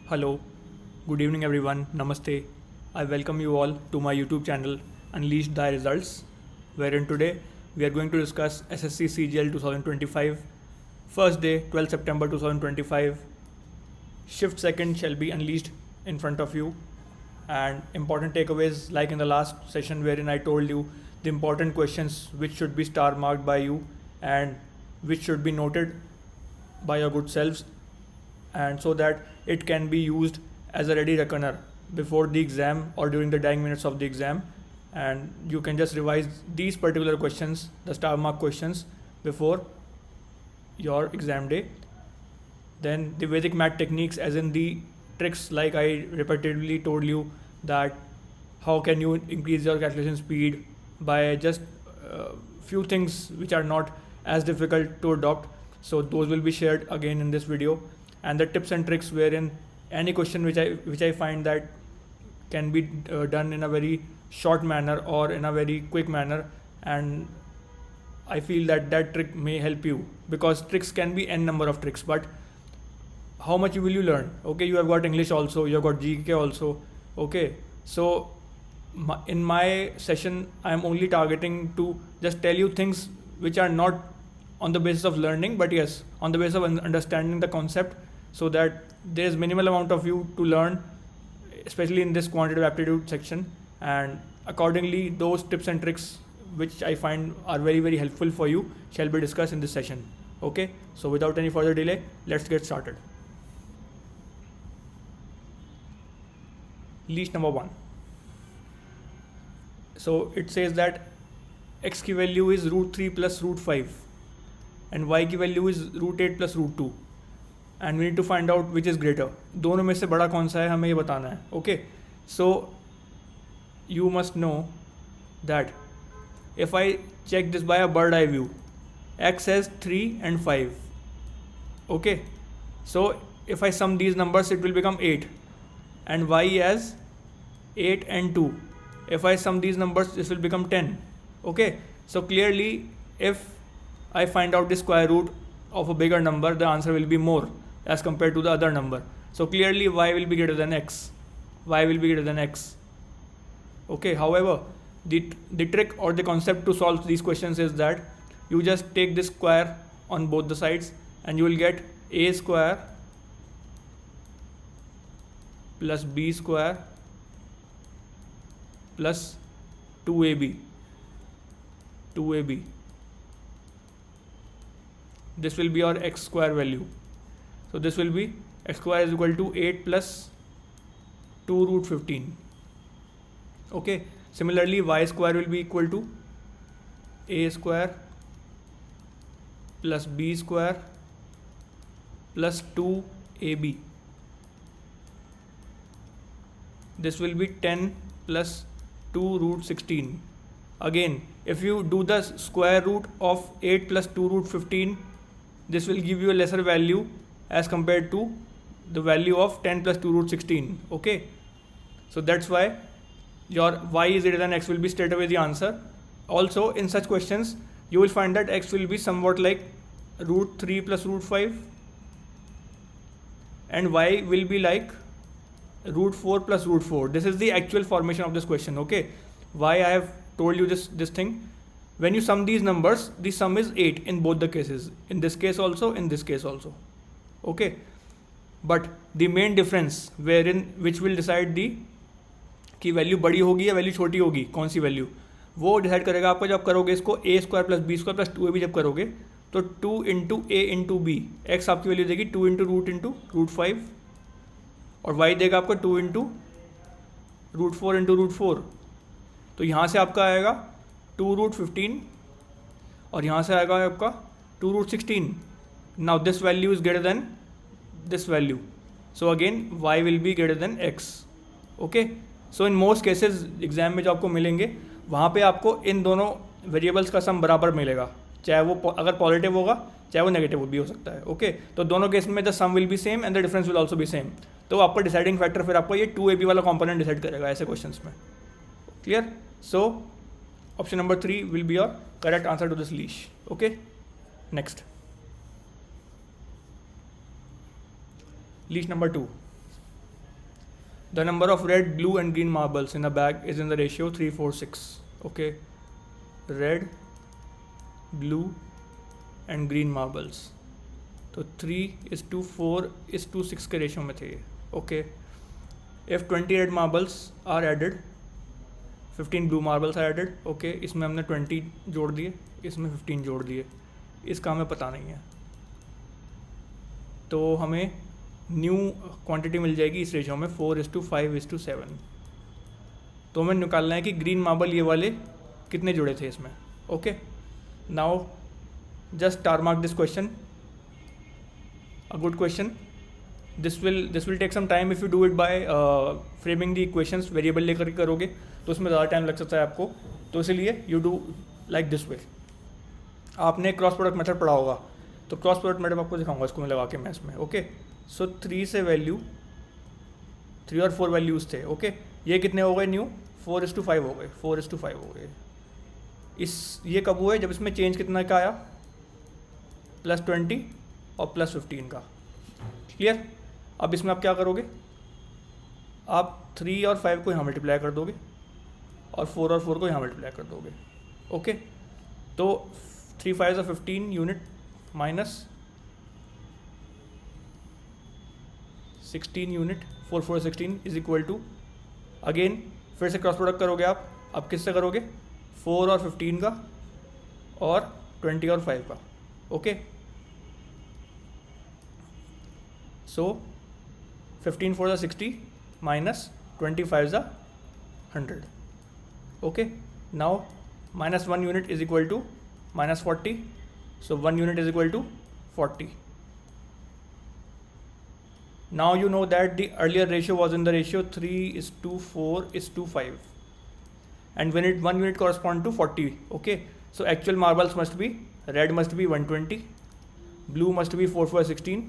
Hello, good evening everyone, Namaste. I welcome you all to my YouTube channel Unleash Thy Results, wherein today we are going to discuss SSC CGL 2025, first day 12 September 2025. Shift second shall be unleashed in front of you, and important takeaways like in the last session wherein I told you the important questions which should be star marked by you and which should be noted by your good selves, and so that it can be used as a ready reckoner before the exam or during the dying minutes of the exam, and you can just revise these particular questions, the star mark questions, before your exam day. Then the Vedic math techniques, as in the tricks, like I repetitively told you that how can you increase your calculation speed by just few things which are not as difficult to adopt. So those will be shared again in this video, and the tips and tricks wherein any question which I find that can be done in a very short manner or in a very quick manner, and I feel that that trick may help you, because tricks can be n number of tricks, but how much will you learn? Okay, you have got English also, you have got GK also. Okay, so in my session I am only targeting to just tell you things which are not on the basis of learning, but yes, on the basis of understanding the concept, so that there is minimal amount of you to learn, especially in this quantitative aptitude section, and accordingly those tips and tricks which I find are very helpful for you shall be discussed in this session. Okay, so without any further delay, let's get started. Least number 1. So it says that x की value is √3 plus √5 and y की value is √8 plus √2, and we need to find out which is greater. दोनों में से बड़ा कौन सा है हमें ये बताना है. Okay, so you must know that if I check this by a bird eye view, x has 3 and 5. Okay, so if I sum these numbers it will become 8, and y has 8 and 2. If I sum these numbers this will become 10. Okay, so clearly if I find out the square root of a bigger number, the answer will be more as compared to the other number. So clearly y will be greater than x. Y will be greater than x. Okay, however, the trick or the concept to solve these questions is that you just take this square on both the sides and you will get a square plus b square plus 2ab. This will be our x square value. So this will be x square is equal to 8 plus 2 √15. Okay, similarly y square will be equal to a square plus b square plus 2ab. This will be 10 plus 2 √16. Again, if you do the square root of 8 plus 2 √15, this will give you a lesser value as compared to the value of 10 plus 2 √16. Okay, so that's why your y is greater than x will be straight away the answer. Also, in such questions you will find that x will be somewhat like √3 plus √5 and y will be like √4 plus √4. This is the actual formation of this question. Okay, why I have told you this thing? When you sum these numbers, the sum is 8 in both the cases, in this case also, in this case also. Okay, but the main difference wherein which will decide the कि value बड़ी होगी या value छोटी होगी, कौन सी value, वो decide करेगा आपको जब करोगे इसको a square plus b square plus 2ab जब करोगे तो 2 into a into B, x आपकी वैल्यू देगी 2 इंटू रूट इंटू √5 और y देगा आपको 2 इंटू √4 इंटू √4. तो यहाँ से आपका आएगा 2 √15 और यहाँ से आएगा आपका 2 √16. Now this value is greater than this value, so again y will be greater than x. Okay, so in most cases exam में जो आपको मिलेंगे वहाँ पे आपको इन दोनों वेरिएबल्स का सम बराबर मिलेगा, चाहे वो अगर पॉजिटिव होगा चाहे वो नेगेटिव भी हो सकता है. ओके, तो दोनों केस में the sum will be same and the difference will also be same. तो आपका डिसाइडिंग फैक्टर फिर आपको ये 2ab वाला कॉम्पोनेंट डिसाइड करेगा ऐसे क्वेश्चंस में. Clear? So option number 3 will be your correct answer to this leash. Okay, next. Leash number 2. The number of red, blue and green marbles in a bag is in the ratio 3-4-6. Okay, red, blue and green marbles, तो 3:4:6 के ratio में थे ये. Okay, if 20 red marbles are added, 15 blue marbles are added. Okay, इसमें हमने 20 जोड़ दिए, इसमें 15 जोड़ दिए. इसका हमें पता नहीं है, तो हमें न्यू क्वांटिटी मिल जाएगी इस रेशियो में 4:5:7. तो हमें निकालना है कि ग्रीन मार्बल ये वाले कितने जुड़े थे इसमें. Okay, now just star mark this question, a good question. This will take some time if you do it by framing the equations. Variable लेकर के करोगे तो उसमें ज़्यादा टाइम लग सकता है आपको, तो इसलिए you do like this way. आपने क्रॉस प्रोडक्ट मेथड पढ़ा होगा, तो क्रॉस प्रोडक्ट मेथड आपको दिखाऊंगा इसको मैं लगा के मैथ्स में. ओके, सो 3 से वैल्यू 3 और 4 वैल्यूज़ थे. ओके, ये कितने हो गए न्यू, 4:5 हो गए, 4:5 हो गए. ये कब हुए, जब इसमें चेंज कितना का आया, +20 और +15 का. क्लियर. अब इसमें आप क्या करोगे, आप 3 और 5 को यहाँ मल्टीप्लाई कर दोगे और 4 और 4 को यहाँ मल्टीप्लाई कर दोगे. ओके, तो 3 5 15 unit minus 16 unit, 4 4 16 is equal to, again फिर से क्रॉस प्रोडक्ट करोगे आप. अब किससे करोगे, 4 और 15 का और 20 और 5 का. Okay, so 15 4 60 minus 25 100. Okay, now -1 unit is equal to -40, so 1 unit is equal to 40. Now you know that the earlier ratio was in the ratio 3:4:5, and when 1 unit correspond to 40. Okay, so actual marbles must be, red must be 120, blue must be 4 4 16,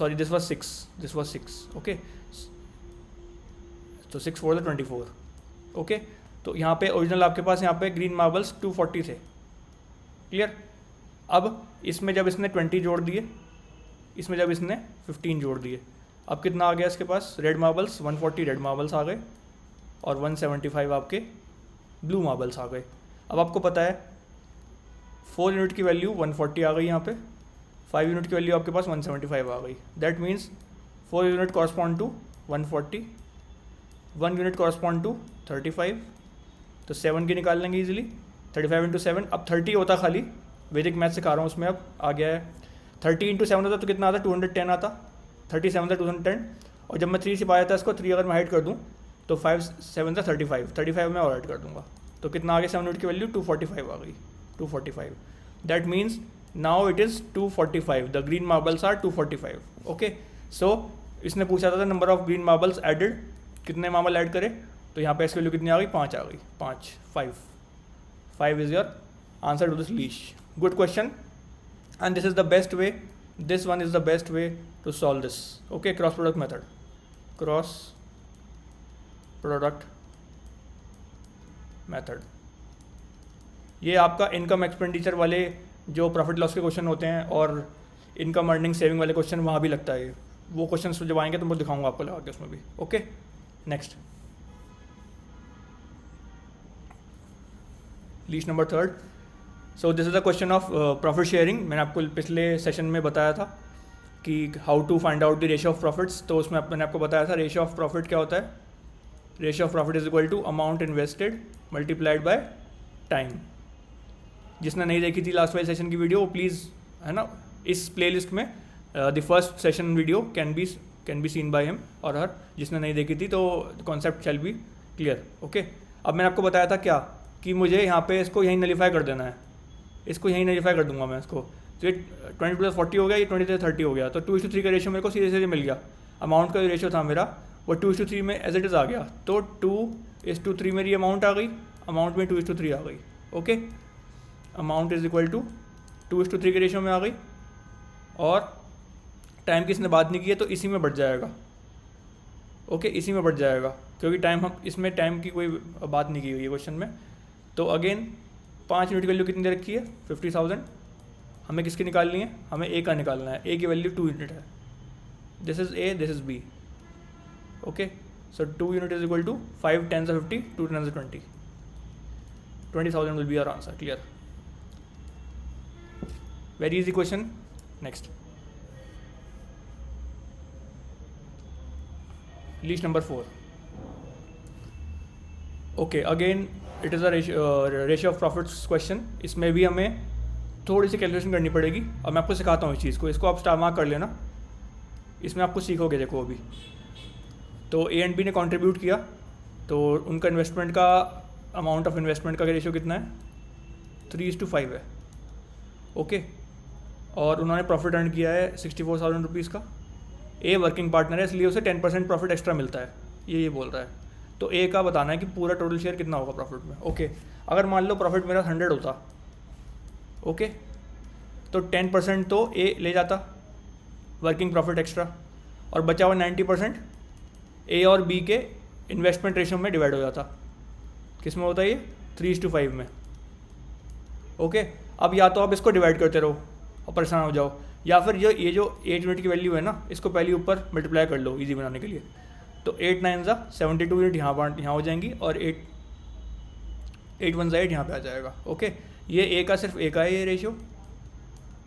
sorry this was 6. Okay, so 6 4 24. Okay, तो यहाँ पे original आपके पास यहाँ पे green marbles 240 थे. Clear. अब इसमें जब इसने 20 जोड़ दिए, इसमें जब इसने 15 जोड़ दिए, अब कितना आ गया इसके पास, रेड मार्बल्स 140 रेड मार्बल्स आ गए और 175 आपके ब्लू मार्बल्स आ गए. अब आपको पता है 4 यूनिट की वैल्यू 140 आ गई, यहाँ पे 5 यूनिट की वैल्यू आपके पास 175 आ गई. That means 4 unit correspond to 140, 1 unit correspond to 35, तो 7 की निकाल लेंगे इजीली. 35 × 7, अब 30 होता खाली, वैदिक मैथ सिखा रहा हूँ उसमें, अब आ गया है 30 × 7 होता तो कितना आता, 210 आता. 37 था 210, और जब मैं 3 से पाया था इसको, 3 अगर मैं हाइड कर दूँ तो 5 7 था 35 में और ऐड कर दूँगा, तो कितना आ गया 7 यूनिट की वैल्यू 245 आ गई, 245. That means now it is 245, the green marbles are 245. Okay, so इसने पूछा था number of green marbles added, कितने मार्बल ऐड करें, तो यहाँ पे इसकी वैल्यू कितनी आ गई, 5 आ गई, 5 is your answer to this leash. Good question, and this is the best way, this one is the best way to solve this. Okay, cross product method, cross product method. ये आपका income expenditure वाले जो profit loss के question होते हैं और income earning saving वाले question वहाँ भी लगता है. वो क्वेश्चन जब आएंगे तो मैं दिखाऊंगा आपको लगा के उसमें भी. Okay, next least number 3. So this is the question of profit sharing. मैंने आपको पिछले सेशन में बताया था कि how to find out the ratio of profits. तो उसमें मैंने आपको बताया था रेशियो ऑफ प्रॉफिट क्या होता है. Ratio of profit is equal to amount invested multiplied by time. जिसने नहीं देखी थी लास्ट वाले सेशन की वीडियो, वो प्लीज़, है ना, इस प्लेलिस्ट में the first session video can be seen by him और हर. जिसने नहीं देखी थी तो concept shall be clear. Okay, अब मैंने आपको बताया था क्या, कि मुझे यहाँ पे इसको यहीं नलीफाई कर देना है, इसको यहीं नलीफाई कर दूंगा मैं इसको. तो ये 20 + 40 हो गया, ये 20 + 30 हो गया, तो 2:3 का रेशियो मेरे को सीधे सीधे मिल गया. अमाउंट का जो रेशियो था मेरा वो 2:3 में एज इट इज़ आ गया, तो 2:3 मेरी अमाउंट आ गई, अमाउंट में 2:3 आ गई. Okay, amount is equal to 2:3 के रेशियो में आ गई, और टाइम की इसने बात नहीं की है तो इसी में बढ़ जाएगा. ओके, इसी में बढ़ जाएगा, क्योंकि टाइम, हम इसमें टाइम की कोई बात नहीं की हुई है क्वेश्चन में. तो अगेन 5 यूनिट की वैल्यू कितनी दे रखी है, 50,000. हमें किसकी निकालनी है, हमें ए का निकालना है. ए की वैल्यू 2 यूनिट है. This is A, this is B. Okay, so 2 unit is equal to 5 10s are 50, 2 10s are 20. 20,000 will be our answer. Clear? Very easy question. Next, least number 4. Okay, again it is a ratio of profits question. इसमें भी हमें थोड़ी सी calculation करनी पड़ेगी. अब मैं आपको सिखाता हूँ इस चीज़ को. इसको आप स्टार मार्क कर लेना. इसमें आपको सीखोगे. देखो अभी तो ए एंड बी ने कंट्रीब्यूट किया, तो उनका इन्वेस्टमेंट का अमाउंट ऑफ इन्वेस्टमेंट का रेशियो कितना है? 3:5 है. ओके, और उन्होंने प्रॉफिट अर्न किया है 64,000 रुपीज़ का. ए वर्किंग पार्टनर है, इसलिए उसे 10% प्रॉफिट एक्स्ट्रा मिलता है. ये बोल रहा है. तो ए का बताना है कि पूरा टोटल शेयर कितना होगा प्रॉफिट में. ओके, अगर मान लो प्रॉफिट मेरा 100 होता, ओके, तो 10% तो ए ले जाता वर्किंग प्रॉफिट एक्स्ट्रा, और बचा हुआ 90% ए और बी के इन्वेस्टमेंट रेशियो में डिवाइड हो जाता. किस में होता है ये? 3:5 में. ओके, अब या तो आप इसको डिवाइड करते रहो और परेशान हो जाओ, या फिर ये जो 8 यूनिट की वैल्यू है ना, इसको पहले ऊपर मल्टीप्लाई कर लो इजी बनाने के लिए. तो 8 9 72 यूनिट यहाँ हो जाएंगी, और 8 1 8 यहाँ पे आ जाएगा. ओके, ये ए का सिर्फ ए का है ये रेशियो,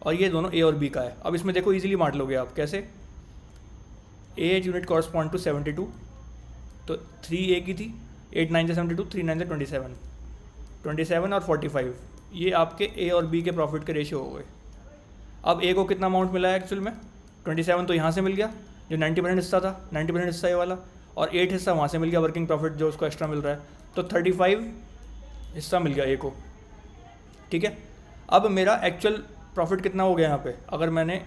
और ये दोनों ए और बी का है. अब इसमें देखो इजीली बांट लोगे आप. कैसे? 8 यूनिट कॉरस्पॉन्ड टू 72, तो 3 ए की थी. 8 9 72, 3 9 27, 27 और 45 ये आपके ए और बी के प्रॉफिट के रेशियो हो गए. अब ए को कितना अमाउंट मिला है एक्चुअल में? 27 तो यहाँ से मिल गया, जो 90% हिस्सा था. 90% हिस्सा ये वाला, और 8 हिस्सा वहाँ से मिल गया वर्किंग प्रॉफिट जो उसको एक्स्ट्रा मिल रहा है. तो 35 हिस्सा मिल गया ए को. ठीक है, अब मेरा एक्चुअल प्रॉफिट कितना हो गया यहाँ पे? अगर मैंने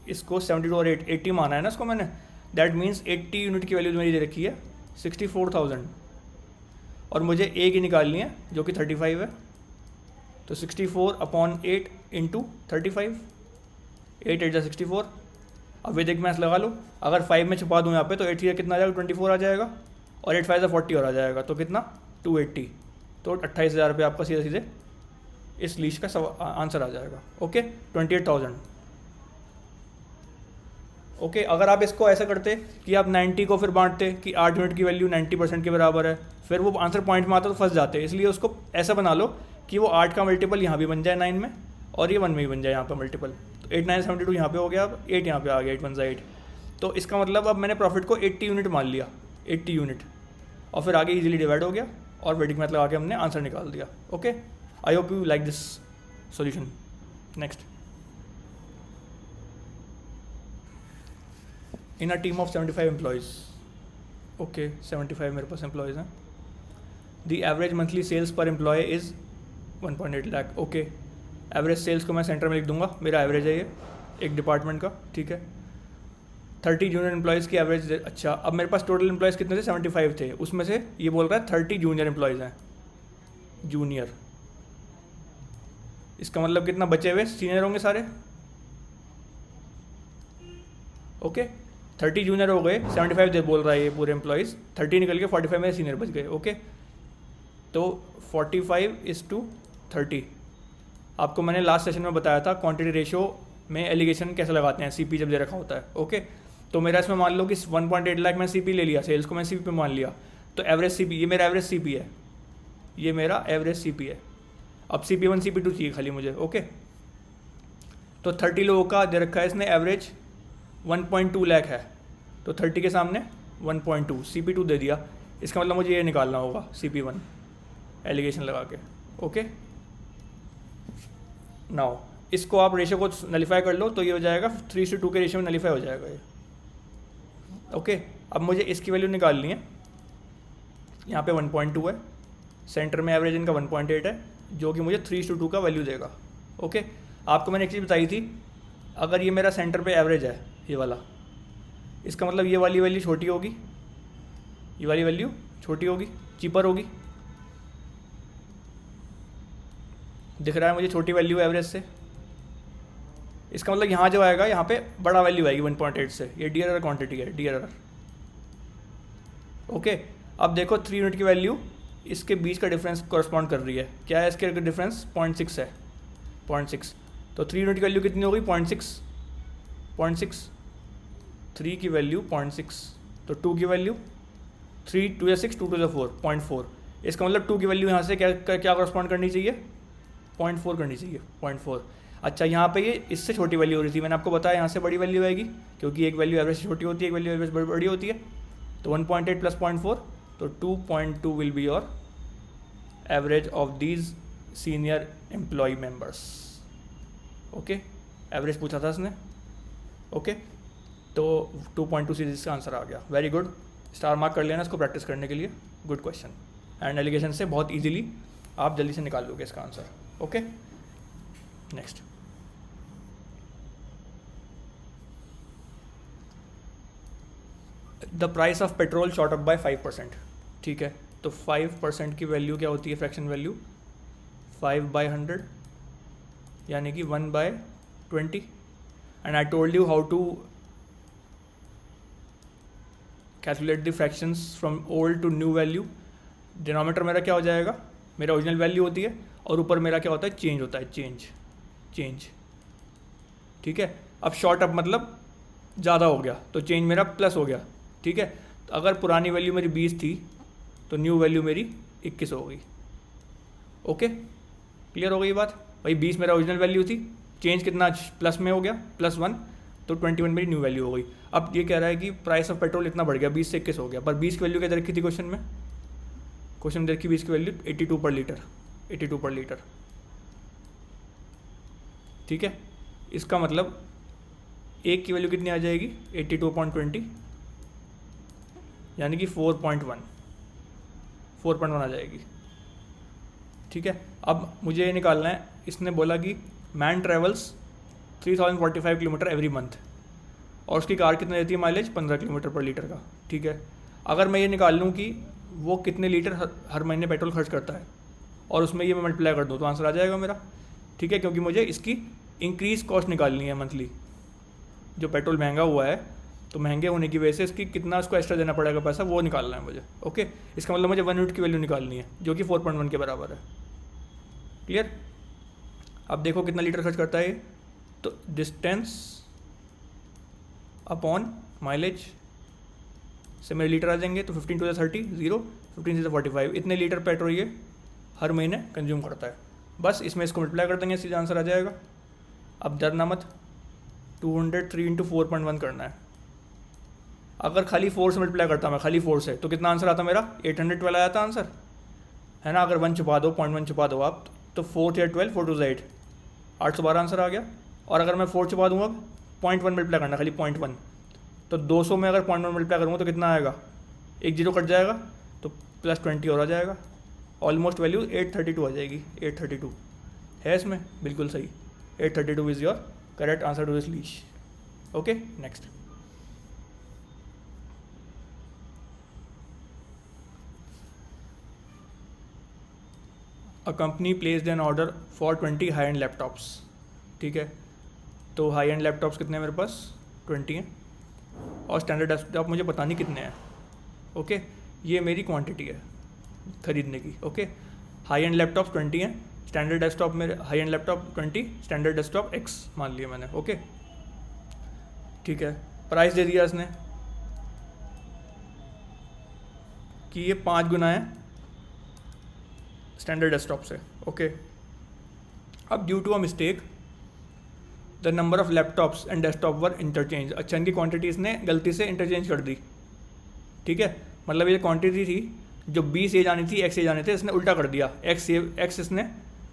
इसको 72 और 80 माना है ना इसको मैंने, दैट मीन्स 80 यूनिट की वैल्यू मेरी दे रखी है 64,000, और मुझे ए की निकालनी है जो कि 35 है. तो 64/8 इंटू 35, 8 8 64. अब वैदिक मैथ्स लगा लो. अगर 5 में छुपा दूँ यहाँ पे, तो 8 से कितना आ जाएगा? 24 आ जाएगा, और 8 5 40 और आ जाएगा. तो कितना? 280. तो 28,000 रुपये आपका सीधे सीधे इस लीस्ट का आंसर आ जाएगा. ओके, 28,000. ओके, अगर आप इसको ऐसा करते कि आप 90 को फिर बांटते कि 8 यूनिट की वैल्यू 90% के बराबर है, फिर वो आंसर पॉइंट में आता तो फंस जाते. इसलिए उसको ऐसा बना लो कि वो 8 का मल्टीपल यहाँ भी बन जाए 9 में, और ये 1 में भी बन जाए यहाँ पर मल्टीपल. तो 8 9 72 यहाँ पे हो गया, अब 8 यहाँ पे आ गया, 8 1 8. तो इसका मतलब अब मैंने प्रॉफिट को 80 यूनिट मान लिया, 80 यूनिट, और फिर आगे इजीली डिवाइड हो गया, और वैदिक मैथ लगा के हमने आंसर निकाल दिया. Okay, I hope you like this solution. Next, in a team of 75 employees. Okay, 75 मेरे पास एम्प्लॉयज़ हैं. The average monthly sales per employee is 1.8 lakh. Okay, average sales को मैं सेंटर में लिख दूंगा, मेरा एवरेज है ये एक डिपार्टमेंट का. ठीक है, 30 जूनियर एम्प्लॉयज़ की एवरेज. अच्छा, अब मेरे पास टोटल एम्प्लॉयज़ कितने थे? 75 थे. उसमें से ये बोल रहा है 30 जूनियर एम्प्लॉयज़ हैं. जूनियर, इसका मतलब कितना बचे हुए सीनियर होंगे सारे. ओके, 30 जूनियर हो गए, 75 दे बोल रहा है ये पूरे एम्प्लॉयज़. 30 निकल के 45 में सीनियर बच गए. ओके, तो 45:30. आपको मैंने लास्ट सेशन में बताया था क्वांटिटी रेशियो में एलिगेशन कैसे लगाते हैं, सीपी जब दे रखा होता है. ओके, तो मेरा इसमें मान लो कि 1.8 लाख मैं सीपी ले लिया, सेल्स को मैं सीपी पे मान लिया. तो एवरेज सीपी, ये मेरा एवरेज सीपी है, ये मेरा एवरेज सीपी है. अब CP1 CP2 चाहिए खाली मुझे. ओके, तो 30 लोगों का दे रखा है इसने एवरेज 1.2 लाख है, तो 30 के सामने 1.2, CP2 दे दिया. इसका मतलब मुझे ये निकालना होगा CP1 एलिगेशन लगा के. ओके, नाउ इसको आप रेशियो को नलीफाई कर लो, तो ये हो जाएगा 3:2 के रेशियो में नलीफाई हो जाएगा ये. ओके, अब मुझे इसकी वैल्यू निकालनी है. यहाँ पे 1.2 है, सेंटर में एवरेज इनका 1.8 है, जो कि मुझे 3:2 का वैल्यू देगा. ओके, आपको मैंने एक चीज़ बताई थी, अगर ये मेरा सेंटर पे एवरेज है ये वाला, इसका मतलब ये वाली वैल्यू छोटी होगी, ये वाली वैल्यू छोटी होगी, चीपर होगी. दिख रहा है मुझे छोटी वैल्यू एवरेज से. इसका मतलब यहाँ जो आएगा, यहाँ पे बड़ा वैल्यू आएगी 1.8 से. ये डी एरर क्वान्टिटी है, डी एरर. ओके, अब देखो 3 यूनिट की वैल्यू इसके बीच का डिफरेंस कॉरस्पॉन्ड कर रही है. क्या है इसके डिफरेंस? 0.6 है, 0.6. तो 3 यूनिट की वैल्यू कितनी होगी? 0.6. 3 की वैल्यू 0.6, तो 2 की वैल्यू 3 2 6 2 2 4 0.4। इसका मतलब 2 की वैल्यू यहाँ से क्या क्या करस्पॉन्ड करनी चाहिए, 0.4 करनी चाहिए, 0.4। अच्छा यहाँ पे ये इससे छोटी वैल्यू हो रही थी, मैंने आपको बताया यहाँ से बड़ी वैल्यू आएगी क्योंकि एक वैल्यू एवरेज से छोटी होती है, एक वैल्यू एवरेज बड़ी होती है। तो 1.8 प्लस 0.4 तो 2.2 will be your average of these senior employee members. Okay, average पूछा था इसने। ओके, तो 2.2 सीरीज इसका आंसर आ गया। वेरी गुड, स्टार मार्क कर लेना इसको प्रैक्टिस करने के लिए। गुड क्वेश्चन, एंड एलिगेशन से बहुत इजीली आप जल्दी से निकाल लोगे इसका answer. Okay, next. The price of petrol shot up by 5%। ठीक है, तो 5% की वैल्यू क्या होती है, फ्रैक्शन वैल्यू 5/100 यानी कि 1/20। And I told you how to calculate the fractions from old to new value. Denominator मेरा क्या हो जाएगा, मेरा ओरिजिनल वैल्यू होती है, और ऊपर मेरा क्या होता है, चेंज होता है, चेंज। ठीक है, अब शॉर्ट अप मतलब ज़्यादा हो गया तो चेंज मेरा प्लस हो गया। ठीक है, तो अगर पुरानी वैल्यू मेरी 20 थी तो न्यू वैल्यू मेरी 21 हो गई। ओके, क्लियर हो गई बात। भाई 20 मेरा ओरिजिनल वैल्यू थी, चेंज कितना प्लस में हो गया, +1, तो 21 मेरी न्यू वैल्यू हो गई। अब ये कह रहा है कि प्राइस ऑफ पेट्रोल इतना बढ़ गया, 20 से 21 हो गया, पर 20 की वैल्यू क्या दे रखी थी क्वेश्चन में, क्वेश्चन में दे रखी 20 की वैल्यू 82 पर लीटर, 82 पर लीटर। ठीक है, इसका मतलब एक की वैल्यू कितनी आ जाएगी, 82/20 यानी कि 4.1 आ जाएगी। ठीक है, अब मुझे ये निकालना है, इसने बोला कि man travels 3045 kilometre every month और उसकी कार कितने देती है माइलेज, 15 किलोमीटर पर लीटर का। ठीक है, अगर मैं ये निकाल लूँ कि वो कितने लीटर हर महीने पेट्रोल खर्च करता है और उसमें ये मैं मल्टीप्लाई कर दूँ तो आंसर आ जाएगा मेरा। ठीक है, क्योंकि मुझे इसकी इंक्रीज कॉस्ट निकालनी है मंथली। जो पेट्रोल महंगा हुआ है तो महंगे होने की वजह से इसकी कितना उसको एक्स्ट्रा देना पड़ेगा पैसा, वो निकालना है मुझे। ओके, इसका मतलब मुझे 1 यूनिट की वैल्यू निकालनी है जो कि 4.1 के बराबर है। क्लियर। अब देखो कितना लीटर खर्च करता है ये, तो डिस्टेंस अपॉन माइलेज से मेरे लीटर आ जाएंगे, तो 15 to 30 0, 15 to 45, इतने लीटर पेट्रोल ये हर महीने कंज्यूम करता है। बस इसमें इसको मल्टीप्लाई कर देंगे, सीधा आंसर आ जाएगा। अब डरना मत, 203 × 4.1 करना है। अगर खाली 4 से मल्टीप्लाई करता मैं, खाली 4 से, तो कितना आंसर आता मेरा, 812 आया था आंसर, है ना। अगर 1 छुपा दो, 0.1 छुपा दो आप, तो 4 या 12, 4 2 8, 812 आंसर आ गया। और अगर मैं 4 छुपा दूँगा, 0.1 मल्टीप्लाई करना, खाली 0.1, तो 200 में अगर 0.1 मल्टीप्लाई करूँगा तो कितना आएगा, एक जीरो कट जाएगा तो +20 और आ जाएगा। ऑलमोस्ट वैल्यू 832 आ जाएगी, 832 है इसमें, बिल्कुल सही। 832 is your correct answer to this leash. Okay, next. A company placed an order for 20 high end laptops. ठीक है, तो हाई एंड लैपटॉप्स कितने हैं मेरे पास, 20 हैं, और स्टैंडर्ड डेस्कटॉप मुझे पता नहीं कितने हैं। ओके, ये मेरी क्वांटिटी है खरीदने की। ओके, हाई एंड लैपटॉप 20 हैं, स्टैंडर्ड डेस्कटॉप मेरे, high and laptop 20, standard desktop X मान लिया मैंने। ओके, ठीक है, प्राइस दे दिया इसने कि ये 5 गुना है स्टैंडर्ड डेस्कटॉप से। ओके, अब due to a mistake the number of laptops and desktop were interchange. अच्छा, इनकी क्वांटिटी इसने गलती से इंटरचेंज कर दी। ठीक है, मतलब ये क्वांटिटी थी जो 20 ये जानी थी, X ये जाने थे, इसने उल्टा कर दिया। X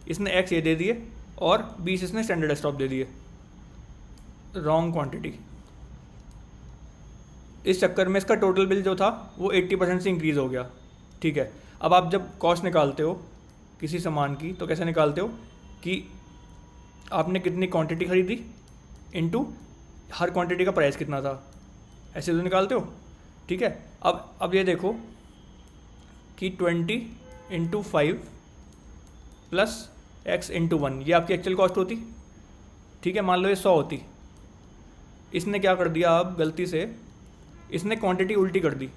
इसने X ये दे दिए और 20 इसने स्टैंडर्ड डेस्कटॉप दे दिए, रॉन्ग क्वांटिटी। इस चक्कर में इसका टोटल बिल जो था वो 80% से इंक्रीज़ हो गया। ठीक है, अब आप जब कॉस्ट निकालते हो किसी सामान की तो कैसे निकालते हो कि आपने कितनी क्वांटिटी खरीदी इनटू हर क्वांटिटी का प्राइस कितना था, ऐसे तो निकालते हो। ठीक है, अब ये देखो कि 20 × 5 + X × 1 ये आपकी एक्चुअल कॉस्ट होती। ठीक है, मान लो ये 100 होती, इसने क्या कर दिया, अब गलती से इसने क्वांटिटी उल्टी कर दी।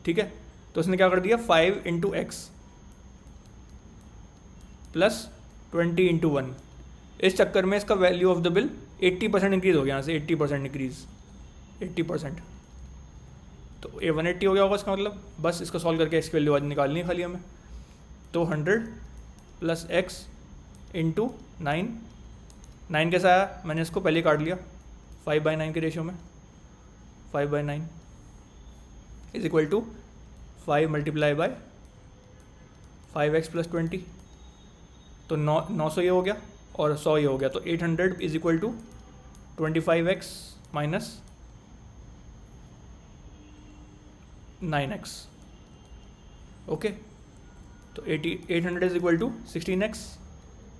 ठीक है, तो इसने क्या कर दिया, 5 × X + 20 × 1। इस चक्कर में इसका value of the bill 80% increase हो गया, यहाँ से 80% इंक्रीज़, 80%। तो ये 180 हो गया होगा इसका मतलब। बस इसको सॉल्व करके एक्स की वैल्यू आज निकालनी है खाली हमें। तो 100 प्लस एक्स इंटू 9, 9 कैसा आया, मैंने इसको पहले ही काट लिया 5/9 के रेशियो में। 5/9 is equal to 5 multiply by 5x plus 20, तो 900 ये हो गया और 100 ये हो गया। तो 800 is equal to 25x minus 9x। Okay, तो 800 is equal to 16x।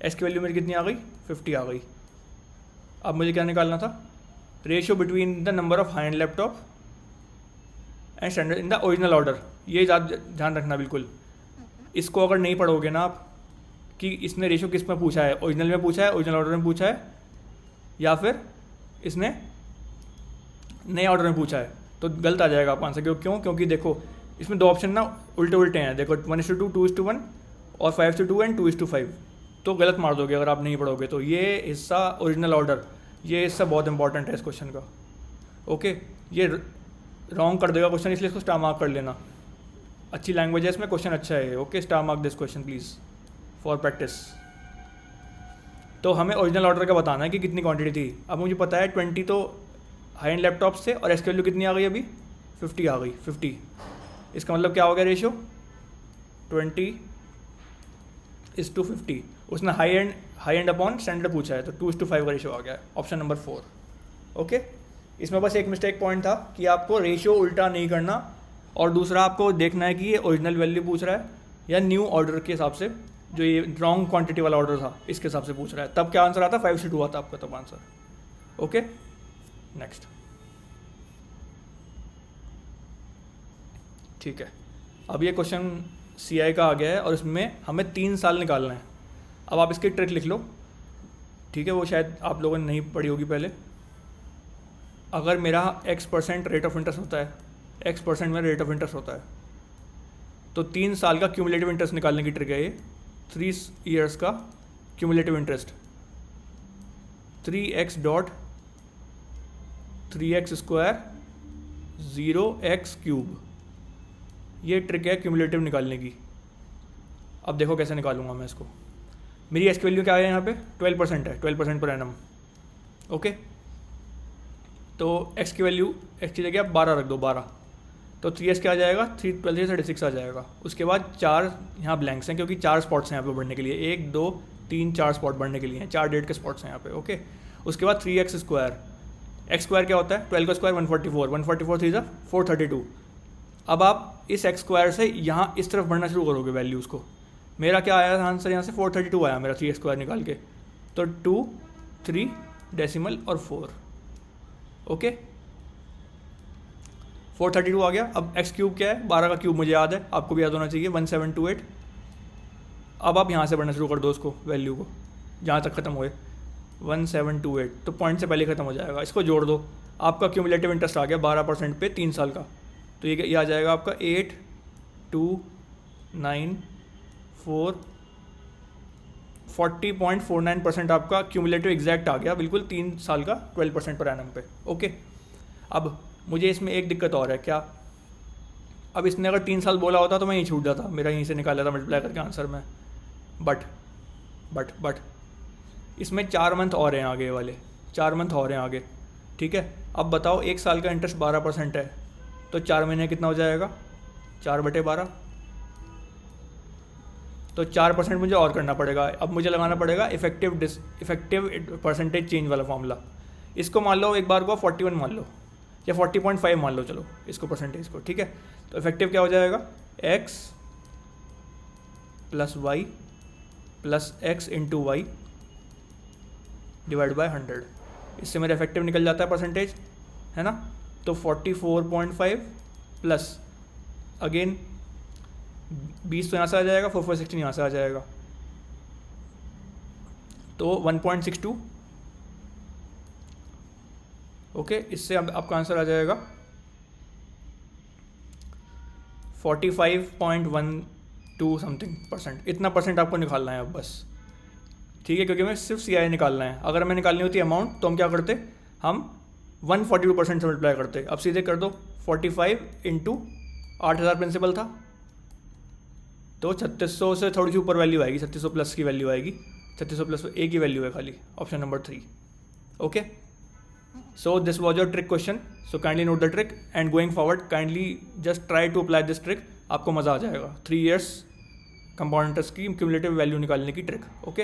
x की वैल्यू मेरी कितनी आ गई, 50 आ गई। अब मुझे क्या निकालना था, ratio between the number of high and laptop and standard in the original order. ये ध्यान रखना बिल्कुल। इसको अगर नहीं पढ़ोगे ना आप कि इसने रेशियो किस में पूछा है, ओरिजिनल में पूछा है, ओरिजिनल ऑर्डर में पूछा है, या फिर इसने नए ऑर्डर में पूछा है, तो गलत आ जाएगा आपका आंसर। क्यों? क्योंकि देखो इसमें दो ऑप्शन ना उल्टे उल्टे हैं। देखो 1:2, 2:1 और 5:2 एंड 2:5, तो गलत मार दोगे अगर आप नहीं पढ़ोगे। तो ये हिस्सा ओरिजिनल ऑर्डर, ये हिस्सा बहुत इंपॉर्टेंट है इस क्वेश्चन का। ओके, ये रॉन्ग कर देगा क्वेश्चन, इसलिए इसको स्टार मार्क कर लेना। अच्छी लैंग्वेज है इसमें, क्वेश्चन अच्छा है। Okay, star mark this question please for practice. तो हमें ओरिजिनल ऑर्डर का बताना है कि कितनी क्वांटिटी थी। अब मुझे पता है 20 तो हाई एंड लैपटॉप से, और इसकी वैल्यू कितनी आ गई अभी, 50 आ गई। 50 इसका मतलब क्या हो गया रेशियो, 20:50। उसने हाई एंड अपॉन स्टैंडर्ड पूछा है, तो 2:5 का रेशियो आ गया है। Option number 4। ओके, इसमें बस एक मिस्टेक पॉइंट था कि आपको रेशियो उल्टा नहीं करना, और दूसरा आपको देखना है कि ये ओरिजिनल वैल्यू पूछ रहा है या न्यू ऑर्डर के हिसाब से, जो ये रॉन्ग क्वांटिटी वाला ऑर्डर था इसके हिसाब से पूछ रहा है। तब क्या आंसर आता, 5:2 आता आपका तब आंसर। Okay, next. ठीक है, अब ये क्वेश्चन CI का आ गया है और इसमें हमें 3 साल निकालना है। अब आप इसकी ट्रिक लिख लो, ठीक है, वो शायद आप लोगों ने नहीं पढ़ी होगी पहले। अगर मेरा x% रेट ऑफ इंटरेस्ट होता है, x% में रेट ऑफ इंटरेस्ट होता है, तो 3 साल का क्यूमुलेटिव इंटरेस्ट निकालने की ट्रिक है ये। 3 ईयर्स का cumulative interest 3x dot 3x square 0x cube, ये ट्रिक है क्यूमुलेटिव निकालने की। अब देखो कैसे निकालूंगा मैं इसको। मेरी x की वैल्यू क्या है यहाँ पे, 12% है, 12% पर एनम। ओके, तो x की वैल्यू, x की जगह आप 12 रख दो, 12। तो 3x क्या आ जाएगा, 3 12 36 आ जाएगा। उसके बाद 4 यहाँ ब्लैंक्स हैं क्योंकि 4 स्पॉट्स हैं यहाँ पे बढ़ने के लिए, 1 2 3 4 स्पॉट बढ़ने के लिए हैं, 4 डेट के स्पॉट्स हैं यहाँ पे। ओके, उसके बाद 3x स्क्वायर, एक्स स्क्वायर क्या होता है, 12 का स्क्वायर 144, 144 3 432। अब आप इस एक्स स्क्वायर से यहाँ इस तरफ बढ़ना शुरू करोगे वैल्यूज़ को। मेरा क्या आया था आंसर, यहाँ से 432 आया मेरा 3x स्क्वायर निकाल के, तो 2 3 डेसिमल और 4। ओके, 432 आ गया। अब एक्स क्यूब क्या है, 12 का क्यूब मुझे याद है, आपको भी याद होना चाहिए, 1728। अब आप यहाँ से बढ़ना शुरू कर दो उसको, वैल्यू को जहाँ तक ख़त्म हुए 1728, तो पॉइंट से पहले ख़त्म हो जाएगा। इसको जोड़ दो, आपका क्यूमुलेटिव इंटरेस्ट आ गया 12% पे 3 साल का। तो ये आ जाएगा आपका 8294 40.49% आपका क्यूमुलेटिव एग्जैक्ट आ गया, बिल्कुल 3 साल का 12% पर एनम पे। ओके, अब मुझे इसमें एक दिक्कत और है, क्या, अब इसने अगर 3 साल बोला होता तो मैं यहीं छूट जाता, मेरा यहीं से निकाला था मल्टीप्लाई करके आंसर में। बट इसमें 4 मंथ और हैं आगे वाले, 4 मंथ और हैं आगे। ठीक है, अब बताओ 1 साल का इंटरेस्ट 12% है, तो 4 महीने कितना हो जाएगा, 4/12। तो 4% मुझे और करना पड़ेगा। अब मुझे लगाना पड़ेगा इफेक्टिव परसेंटेज चेंज वाला फॉर्मूला। इसको मान लो एक बार को 41 मान लो, या 40.5 मान लो, चलो इसको परसेंटेज को। ठीक है, तो इफेक्टिव क्या हो जाएगा, x plus y plus x into y divide by 100। इससे मेरा इफेक्टिव निकल जाता है परसेंटेज, है ना। तो 44.5 प्लस अगेन 20 तो यहाँ से आ जाएगा, 4416 यहाँ से आ जाएगा, तो 1.62। ओके, इससे अब आपका आंसर आ जाएगा 45.12 समथिंग %। इतना परसेंट आपको निकालना है अब बस। ठीक है, क्योंकि हमें सिर्फ CI निकालना है। अगर हमें निकालनी होती अमाउंट तो हम क्या करते, हम 142% से मल्टीप्लाई करते। अब सीधे कर दो 45 इंटू 8,000 प्रिंसिपल था, तो 3600 से थोड़ी सी ऊपर वैल्यू आएगी, 3600 प्लस की वैल्यू आएगी। 3600 प्लस ए की वैल्यू है खाली, option number 3। Okay, so this was your trick question. So kindly note the trick and going forward kindly just try to apply this trick, आपको मज़ा आ जाएगा। 3 years कंपाउंड इंटरेस्ट की क्यूमुलेटिव वैल्यू निकालने की ट्रिक। ओके,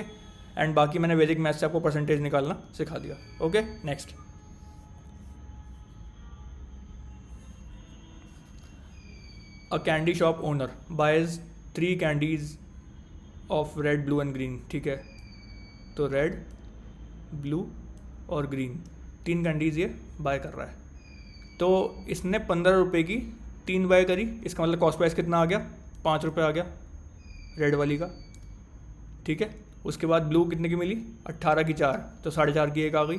एंड बाकी मैंने वैदिक मैथ से आपको परसेंटेज निकालना सिखा दिया। Okay, next. A candy shop owner buys 3 candies of red, blue and green. ठीक है, तो रेड, ब्लू और ग्रीन 3 कैंडीज ये बाय कर रहा है। तो इसने 15 रुपये की 3 बाय करी, इसका मतलब कॉस्ट प्राइस कितना आ गया? 5 रुपये आ गया रेड वाली का। ठीक है, उसके बाद ब्लू कितने की मिली? 18 की 4, तो 4.5 की एक आ गई,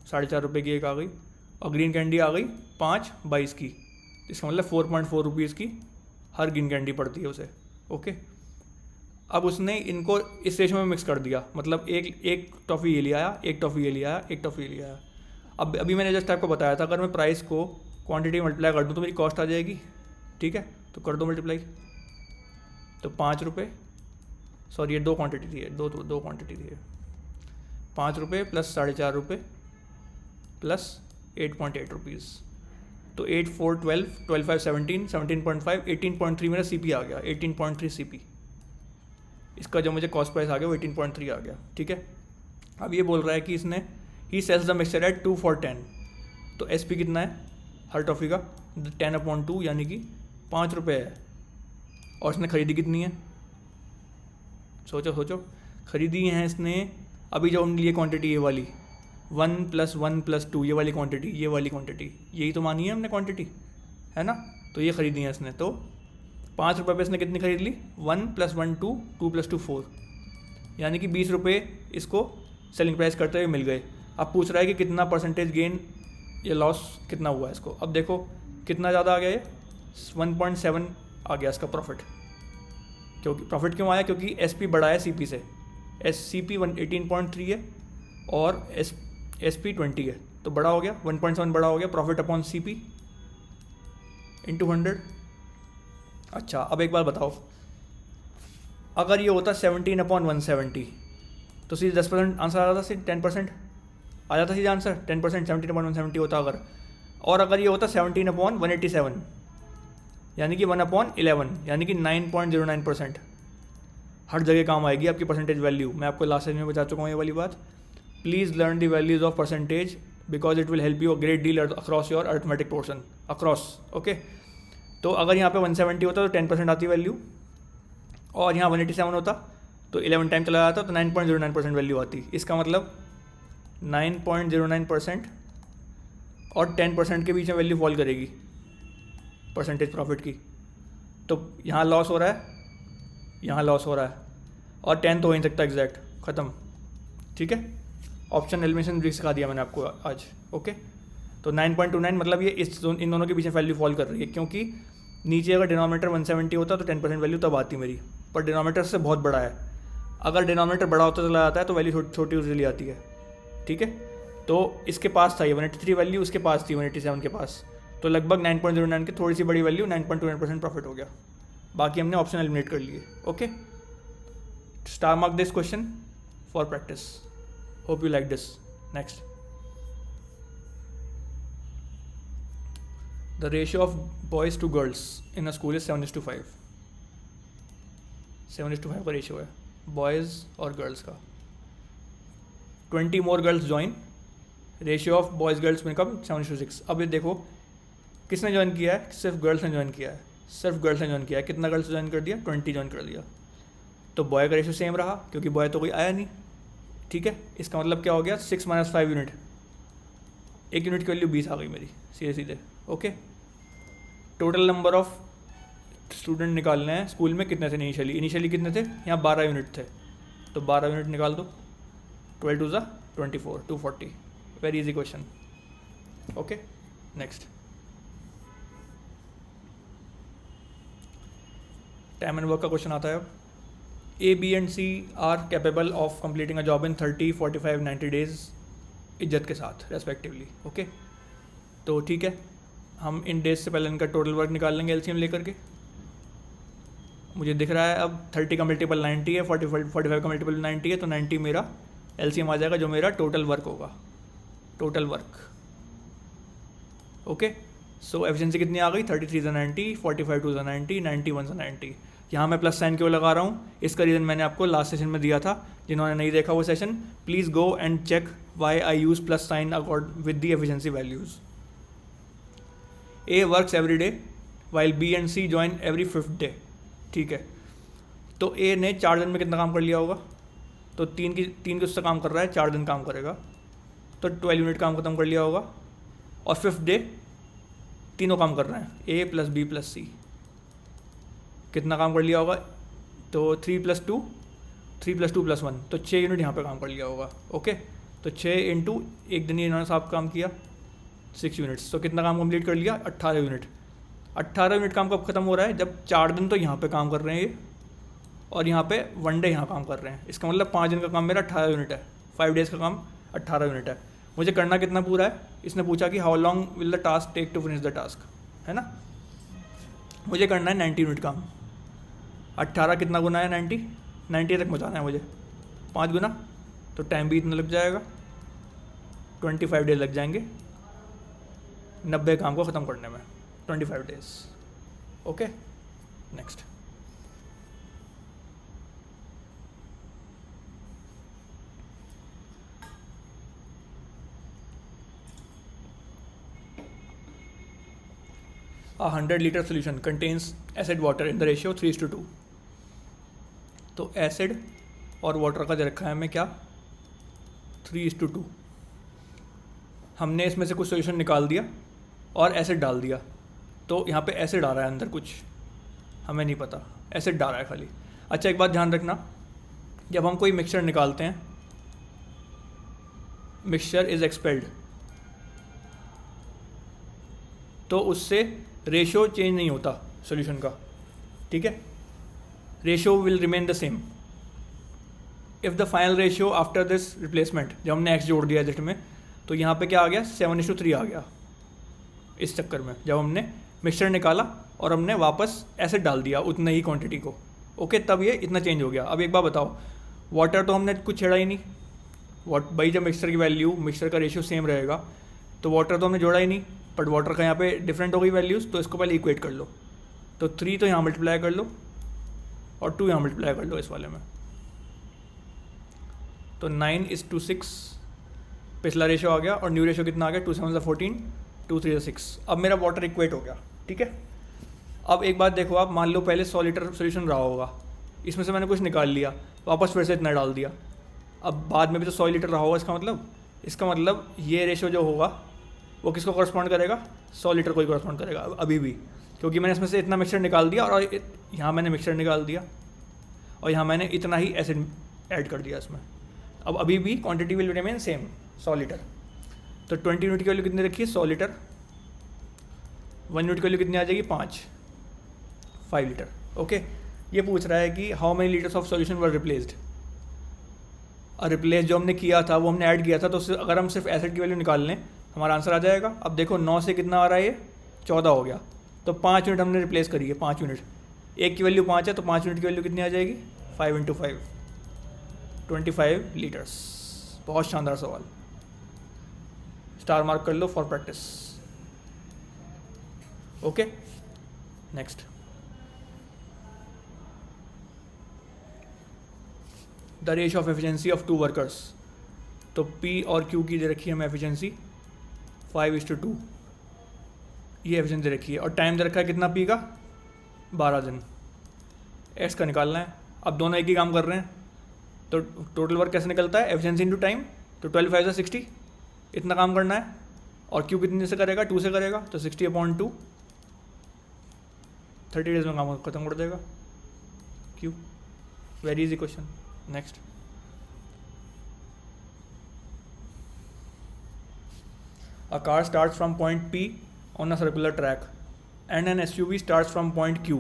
4.5 रुपये की एक आ गई। और ग्रीन कैंडी आ गई 5 22 की, इसका मतलब 4.4 रुपीज़ की हर ग्रीन कैंडी पड़ती है उसे। ओके, अब उसने इनको इस रेशो में मिक्स कर दिया, मतलब एक टॉफ़ी ये ले आया, एक टॉफ़ी ये ले आया, एक टॉफ़ी ये ले आया। अब अभी मैंने जस्ट आपको बताया था, अगर मैं प्राइस को क्वांटिटी मल्टीप्लाई कर दूँ तो मेरी कॉस्ट आ जाएगी। ठीक है, तो कर दो मल्टीप्लाई, तो 5 रुपये, सॉरी ये 2 क्वांटिटी थी, दो क्वांटिटी थी। 5 रुपये प्लस 4.5 रुपये प्लस 8.8 रुपीज़, तो 8 4 12, 12 5 17, 17.5, 18.3 मेरा CP आ गया, 18.3 CP। इसका जो मुझे कॉस्ट प्राइस आ गया वो 18.3 आ गया। ठीक है, अब ये बोल रहा है कि इसने ही sells the mixture at 2 for 10, तो SP कितना है हर टॉफ़ी का? 10/2 यानी कि 5 रुपये है। और इसने खरीदी कितनी है? सोचो, खरीदी हैं इसने अभी जो हमने लिए क्वांटिटी ये वाली 1 + 1 + 2, ये वाली क्वांटिटी, यही तो मानी है हमने क्वांटिटी, है ना? तो ये खरीदी है इसने, तो 5 रुपये पे इसने कितनी खरीद ली? 1 + 1 2, 2 + 2 4, यानी कि 20 रुपये इसको सेलिंग प्राइस करते हुए मिल गए। अब पूछ रहा है कि कितना परसेंटेज गेन या लॉस कितना हुआ है इसको। अब देखो कितना ज़्यादा आ गया ये, 1.7 आ गया इसका प्रॉफिट। क्योंकि प्रॉफिट क्यों आया? क्योंकि SP बड़ा है CP से। CP 18.3 है और SP 20 है, तो बड़ा हो गया, 1.7 बड़ा हो गया। Profit upon CP into 100। अच्छा, अब एक बार बताओ, अगर ये होता 17/170 तो सीधे 10% आंसर आ जाता, सीधे 10% आ जाता सीधे आंसर, 10% 17/170 होता अगर। और अगर ये होता 17/187 यानी कि 1/11, यानी कि 9.09%। हर जगह काम आएगी आपकी परसेंटेज वैल्यू। मैं आपको लास्ट में बता चुका हूँ ये वाली बात। Please learn the values of percentage because it will help you a great deal across your arithmetic portion across. Okay, तो अगर यहाँ पे 170 होता तो 10% आती वैल्यू, और यहाँ 187 होता तो 11 टाइम चला जाता तो 9.09% वैल्यू आती। इसका मतलब 9.09% और 10% के बीच में वैल्यू फॉल करेगी परसेंटेज प्रॉफिट की। तो यहाँ लॉस हो रहा है, यहाँ लॉस हो रहा है, और 10 तो हो ही नहीं सकता एग्जैक्ट, ख़त्म। ठीक है, ऑप्शन एलिमिनेशन भी सिखा दिया मैंने आपको आज। ओके, तो 9.29 मतलब ये इन दोनों के बीच में वैल्यू फॉल कर रही है, क्योंकि नीचे अगर डिनोमिनेटर 170 होता तो 10% वैल्यू तब आती मेरी, पर डिनोमिनेटर से बहुत बड़ा है। अगर डिनोमिनेटर बड़ा होता चला जाता है तो वैल्यू छोटी यूजली आती है। ठीक है, तो इसके पास था ये 183 वैल्यू, उसके पास थी 187 के पास, तो लगभग 9.09 की थोड़ी सी बड़ी वैल्यू 9.29% प्रॉफिट हो गया। बाकी हमने ऑप्शन एलिमिनेट कर लिए। Okay, star mark this question for practice. Hope you like this. Next, the ratio of boys to girls in a school is 7:5। 7:5 का रेशियो है बॉयज़ और गर्ल्स का। 20 more girls join, ratio of boys girls में कम 7:6। अब ये देखो किसने join किया है? सिर्फ गर्ल्स ने ज्वाइन किया है, सिर्फ गर्ल्स ने ज्वाइन किया है। कितना गर्ल्स ज्वाइन कर दिया? 20 ज्वाइन कर दिया। तो बॉय का रेशियो सेम रहा क्योंकि बॉय तो कोई आया नहीं। ठीक है, इसका मतलब क्या हो गया? 6 - 5 यूनिट, 1 यूनिट की वैल्यू 20 आ गई मेरी सीधे सीधे। Okay, total number of student निकालने हैं स्कूल में कितने थे इनिशियली कितने थे? यहाँ 12 यूनिट थे, तो 12 यूनिट निकाल दो। 12 2 24, 240। Very easy question. Okay, next, time and work का क्वेश्चन आता है। A, B and C are capable of completing a job in 30, 45, 90 days। इज्जत के साथ रेस्पेक्टिवली। ओके, तो ठीक है, हम इन डेज से पहले इनका टोटल वर्क निकाल लेंगे एलसीएम लेकर के। मुझे दिख रहा है अब 30 का मल्टीपल 90 है, 45 का मल्टीपल 90 है, तो 90 मेरा एलसीएम आ जाएगा, जो मेरा टोटल वर्क होगा, टोटल वर्क। ओके, सो एफिशिएंसी कितनी आ गई, 33 से 90, 45 टू 90, 91 से 90। यहाँ मैं प्लस साइन क्यों लगा रहा हूँ, इसका रीज़न मैंने आपको लास्ट सेशन में दिया था। जिन्होंने नहीं देखा वो session, please go and check why I use plus sign accord with the efficiency values. A works every day while B and C join every 5th day. ठीक है, तो ए ने 4 दिन में कितना काम कर लिया होगा, तो 3 के उससे काम कर रहा है, 4 दिन काम करेगा, तो 12 यूनिट काम खत्म कर लिया होगा। और 5th डे तीनों काम कर रहे हैं, ए प्लस बी प्लस सी, कितना काम कर लिया होगा, तो 3 + 2 + 1, तो 6 यूनिट यहाँ पे काम कर लिया होगा। ओके, तो 6 इंटू एक दिन इन्होंने साफ काम किया 6 यूनिट्स, तो कितना काम कंप्लीट कर लिया, 18 यूनिट। 18 यूनिट काम कब खत्म हो रहा है, जब 4 दिन तो यहाँ पे काम कर रहे हैं ये, और यहाँ पे 1 डे यहाँ काम कर रहे हैं। इसका मतलब 5 दिन का काम मेरा 18 यूनिट है, 5 डेज़ का काम 18 यूनिट है। मुझे करना कितना पूरा है, इसने पूछा कि how long will the task take to finish the task, है ना। मुझे करना है 90 यूनिट काम। 18 कितना गुना है, 90 तक पहुँचाना है मुझे, 5 गुना, तो टाइम भी इतना लग जाएगा, 25 डेज लग जाएंगे 90 काम को ख़त्म करने में, 25 days. Okay, next. A 100-liter solution contains acid water in the ratio 3:2। तो एसिड और वाटर का दे रखा है हमें क्या, 3:2। हमने इसमें से कुछ सोल्यूशन निकाल दिया और एसिड डाल दिया, तो यहाँ पे एसिड आ रहा है अंदर, कुछ हमें नहीं पता, एसिड डाल रहा है खाली। अच्छा, एक बात ध्यान रखना, जब हम कोई मिक्सचर निकालते हैं, मिक्सचर इज़ एक्सपेल्ड, तो उससे रेशो चेंज नहीं होता सॉल्यूशन का। ठीक है, ratio will remain the same. If the final ratio after this replacement, जब हमने एक्स जोड़ दिया लिस्ट में, तो यहाँ पे क्या आ गया, 7:3 आ गया। इस चक्कर में जब हमने मिक्सचर निकाला और हमने वापस एसिड डाल दिया उतने ही क्वांटिटी को, ओके, तब ये इतना चेंज हो गया। अब एक बार बताओ, वाटर तो हमने कुछ छेड़ा ही नहीं, भाई जब मिक्सचर की वैल्यू, मिक्सचर का रेशियो सेम रहेगा, तो वाटर तो हमने जोड़ा ही नहीं, बट वाटर का यहाँ पे डिफरेंट हो गई वैल्यूज़, तो इसको पहले इक्वेट कर लो, तो 3 तो यहाँ मल्टीप्लाई कर लो और 2 यहाँ मल्टीप्लाई कर लो इस वाले में, तो 9:6 पिछला रेशियो आ गया, और न्यू रेशियो कितना आ गया, 2 7 14, 2 3 6। अब मेरा वाटर इक्वेट हो गया। ठीक है, अब एक बात देखो आप, मान लो पहले 100 लीटर सोल्यूशन रहा होगा, इसमें से मैंने कुछ निकाल लिया, वापस फिर से इतना डाल दिया, अब बाद में भी तो 100 लीटर रहा होगा। इसका मतलब ये रेशियो जो होगा वो किसको कॉरस्पॉन्ड करेगा, 100 लीटर को ही कॉरस्पॉन्ड करेगा अभी भी, क्योंकि मैंने इसमें से इतना मिक्सचर निकाल दिया, और यहाँ मैंने मिक्सचर निकाल दिया, और यहाँ मैंने इतना ही एसिड ऐड कर दिया इसमें। अब अभी भी quantity will remain same, 100 litre. तो 20 यूनिट की वैल्यू कितनी रखी है, 100 लीटर। 1 यूनिट की वैल्यू कितनी आ जाएगी, 5 लीटर। ओके, ये पूछ रहा है कि how many litres of solution were replaced. और रिप्लेस जो हमने किया था वो हमने ऐड किया था, तो अगर हम सिर्फ एसिड की वैल्यू निकाल लें हमारा आंसर आ जाएगा। अब देखो 9 से कितना आ रहा है, ये 14 हो गया, तो 5 यूनिट हमने रिप्लेस करी है, 5 यूनिट, एक की वैल्यू 5 है, तो 5 यूनिट की वैल्यू कितनी आ जाएगी, 5 × 5, 25 लीटर्स। बहुत शानदार सवाल, स्टार मार्क कर लो for practice. Okay, next. The ratio of efficiency of 2 workers, तो P और Q की दे रखी है हमें एफिशिएंसी 5:2, ये एफिशिएंसी रखी है, और टाइम दे रखा है कितना P का, 12 दिन। X का निकालना है। अब दोनों एक ही काम कर रहे हैं, तो टोटल वर्क कैसे निकलता है, एफिशिएंसी इंटू टाइम, तो 12 5 60, इतना काम करना है। और Q कितने से करेगा, 2 से करेगा, तो 60/2, 30 डेज में काम खत्म कर देगा Q। Very easy question. Next. A car starts from point P on a circular track and an SUV starts from point Q।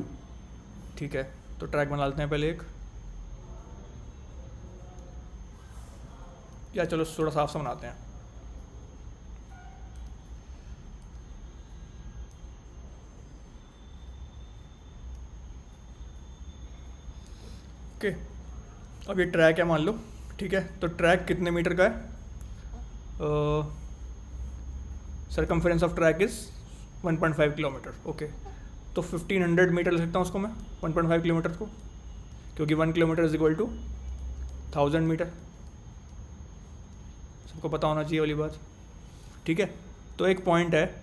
ठीक है, तो ट्रैक बना लेते हैं पहले एक, या चलो थोड़ा साफ सा बनाते हैं। ओके, अब ये ट्रैक है मान लो, ठीक है। तो ट्रैक कितने मीटर का है? Circumference of track is 1.5 kilometre. Okay, तो 1500 मीटर ले सकता हूँ उसको मैं 1.5 किलोमीटर को, क्योंकि 1 kilometre is equal to 1000 metre. सबको पता होना चाहिए वाली बात, ठीक है। तो एक पॉइंट है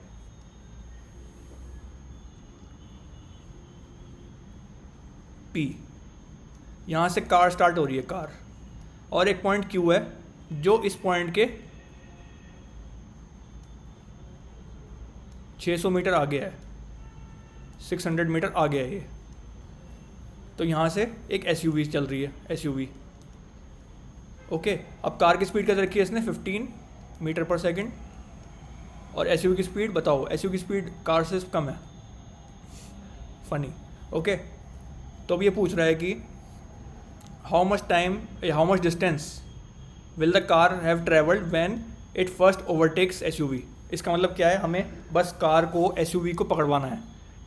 P, यहाँ से कार स्टार्ट हो रही है कार, और एक पॉइंट Q है जो इस पॉइंट के 600 मीटर आगे है, 600 मीटर आगे है ये। तो यहाँ से एक SUV चल रही है, SUV। ओके, अब कार की स्पीड क्या रखी है इसने 15 मीटर पर सेकंड, और SUV की स्पीड बताओ, SUV की स्पीड कार से कम है, फनी। ओके, तो अब ये पूछ रहा है कि how much distance will the car have travelled when it first overtakes SUV। इसका मतलब क्या है, हमें बस कार को SUV को पकड़वाना है,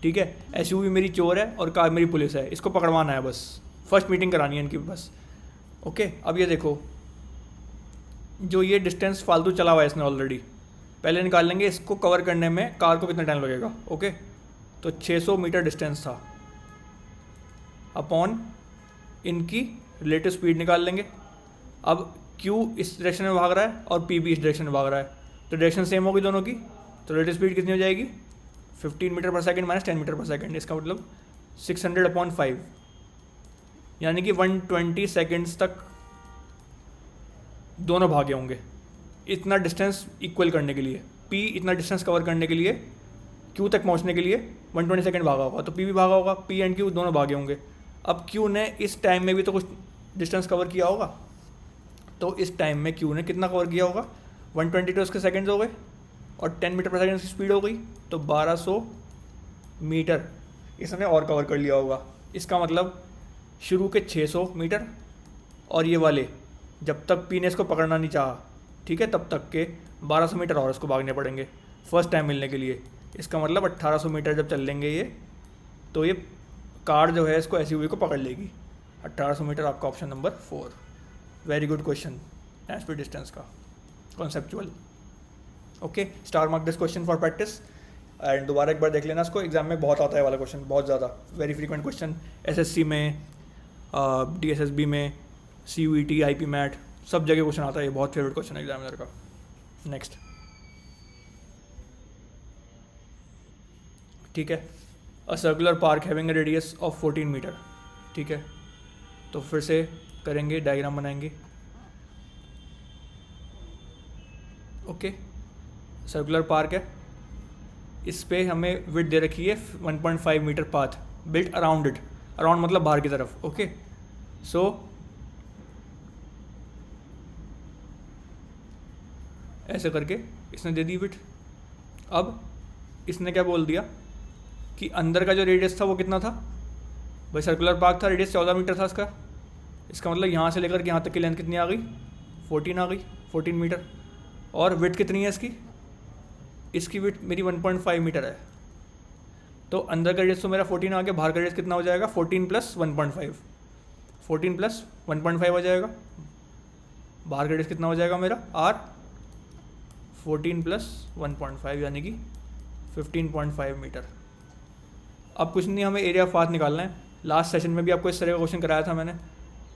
ठीक है। SUV मेरी चोर है और कार मेरी पुलिस है, इसको पकड़वाना है, बस फर्स्ट मीटिंग करानी है इनकी बस। ओके, अब ये देखो, जो ये डिस्टेंस फालतू चला हुआ है इसने ऑलरेडी, पहले निकाल लेंगे इसको कवर करने में कार को कितना टाइम लगेगा। ओके, तो 600 मीटर डिस्टेंस था, अपॉन इनकी रिलेटिव स्पीड निकाल लेंगे। अब Q इस डायरेक्शन में भाग रहा है और P भी इस डायरेक्शन में भाग रहा है, तो डायरेक्शन सेम होगी दोनों की, तो रिलेटिव स्पीड कितनी हो जाएगी 15 मीटर पर सेकंड माइनस 10 मीटर पर सेकंड। इसका मतलब 600/5, यानी कि 120 सेकंड्स तक दोनों भागे होंगे इतना डिस्टेंस इक्वल करने के लिए। P इतना डिस्टेंस कवर करने के लिए, Q तक पहुंचने के लिए 120 सेकंड भागा होगा, तो P भी भागा होगा, P एंड Q दोनों भागे होंगे। अब Q ने इस टाइम में भी तो कुछ डिस्टेंस कवर किया होगा, तो इस टाइम में Q ने कितना कवर किया होगा, 122 उसके सेकंड्स हो गए और 10 मीटर पर सेकंड की स्पीड हो गई, तो 1200 मीटर इसने और कवर कर लिया होगा। इसका मतलब शुरू के 600 मीटर और ये वाले जब तक P ने इसको पकड़ना नहीं चाहा, ठीक है, तब तक के 1200 मीटर और इसको भागने पड़ेंगे फर्स्ट टाइम मिलने के लिए। इसका मतलब 1800 मीटर जब चल लेंगे ये, तो ये कार जो है इसको SUV को पकड़ लेगी। 1800 मीटर आपका option number 4। Very good question, time speed distance का conceptual. Okay, star mark this question for practice, and दोबारा एक बार देख लेना इसको, एग्जाम में बहुत आता है वाला क्वेश्चन, बहुत ज़्यादा, वेरी फ्रीक्वेंट क्वेश्चन, SSC में, DSSB में, CUET, IP मैट, सब जगह क्वेश्चन आता है, ये बहुत फेवरेट क्वेश्चन है एग्जामिनर का। नेक्स्ट, ठीक है, a circular park having a radius of 14 metre, ठीक है। तो फिर से करेंगे, डायग्राम बनाएंगे। ओके, सर्कुलर पार्क है, इस पे हमें विड्थ दे रखी है 1.5 metre path built around it, around मतलब बाहर की तरफ। ओके, सो ऐसे करके इसने दे दी विड्थ। अब इसने क्या बोल दिया कि अंदर का जो रेडियस था वो कितना था, भाई सर्कुलर पार्क था, रेडियस 14 मीटर था इसका। इसका मतलब यहाँ से लेकर के यहाँ तक की लेंथ कितनी आ गई, 14 आ गई, 14 मीटर। और विड्थ कितनी है इसकी, इसकी विड्थ मेरी 1.5 मीटर है, तो अंदर का रेडियस तो मेरा 14 आ गया, बाहर का रेडियस कितना हो जाएगा 14 + 1.5, 14 + 1.5 हो जाएगा। बाहर का रेडियस कितना हो जाएगा मेरा R, 14 + 1.5 यानी कि 15.5 मीटर। अब कुछ नहीं, हमें एरिया ऑफ पाथ निकालना है। लास्ट सेशन में भी आपको इस तरह का क्वेश्चन कराया था मैंने,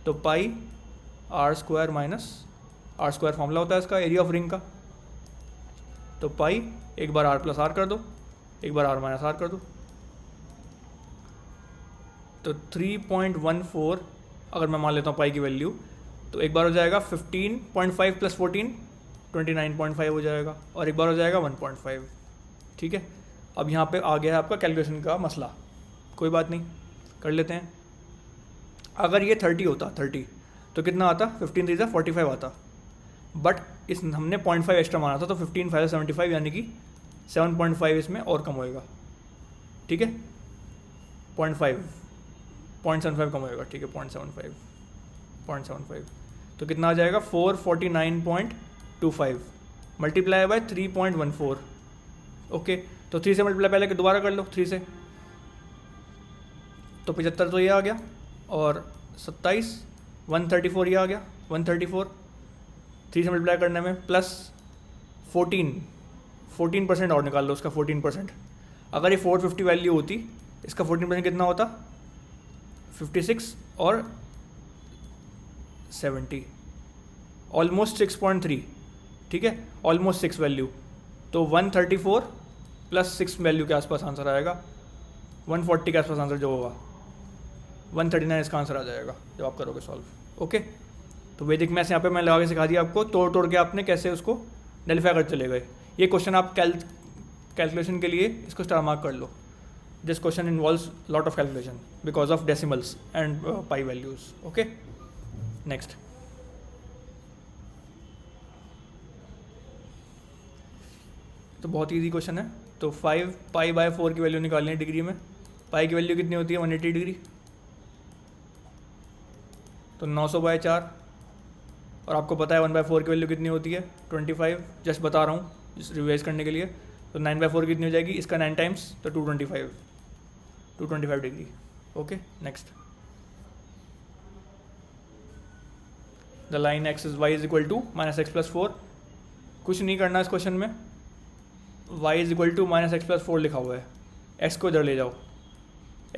तो पाई r² - r² फॉर्मूला होता है इसका एरिया ऑफ रिंग का, तो पाई एक बार r + r कर दो, एक बार r - r कर दो, तो 3.14 अगर मैं मान लेता हूँ पाई की वैल्यू, तो एक बार हो जाएगा 15.5 + 14 29.5 हो जाएगा, और एक बार हो जाएगा 1.5, ठीक है। अब यहाँ पे आ गया है आपका कैलकुलेशन का मसला, कोई बात नहीं, कर लेते हैं। अगर ये 30 होता, 30 तो कितना आता, 15 3 45 आता, बट इस हमने 0.5 एक्स्ट्रा माना था, तो 15 5 75 यानी कि 7.5 इसमें और कम होएगा, ठीक है, 0.75 कम होएगा, ठीक है, 0.75, तो कितना आ जाएगा 449.25 मल्टीप्लाई बाय 3.14। ओके, तो 3 से मल्टीप्लाई पहले दोबारा कर लो, 3 से, तो 75 तो ये आ गया, और 27, 134 ये आ गया, 134 3 से मल्टीप्लाई करने में, प्लस 14% और निकाल लो उसका 14%। अगर ये 450 वैल्यू होती, इसका 14% कितना होता, 56 और 70, ऑलमोस्ट 6.3, ठीक है, ऑलमोस्ट 6 वैल्यू। तो 134 प्लस 6 वैल्यू के आसपास आंसर आएगा, 140 के आसपास आंसर जो होगा, 139 इसका आंसर आ जाएगा जब आप करोगे सॉल्व। ओके, तो वैदिक मैथ्स यहाँ पे मैं लगा के सिखा दिया आपको, तोड़ के आपने कैसे उसको नलिफाई कर चले गए। ये क्वेश्चन आप कैलकुलेशन के लिए इसको स्टार मार्क कर लो। This question involves lot of calculation because of decimals and pi values. Okay, next. तो बहुत ईजी क्वेश्चन है। तो 5 पाई बाय 4 की वैल्यू निकालनी है डिग्री में। पाई की वैल्यू कितनी होती है, 180 डिग्री, तो 900 बाय 4, और आपको पता है 1/4 की वैल्यू कितनी होती है, 25, जस्ट बता रहा हूँ रिवाइज करने के लिए। तो 9/4 कितनी हो जाएगी, इसका 9 टाइम्स, तो 225 degree. Okay, next. The line x is y is equal to -x+4। कुछ नहीं करना इस क्वेश्चन में, y is equal to -x+4 लिखा हुआ है, x को इधर ले जाओ,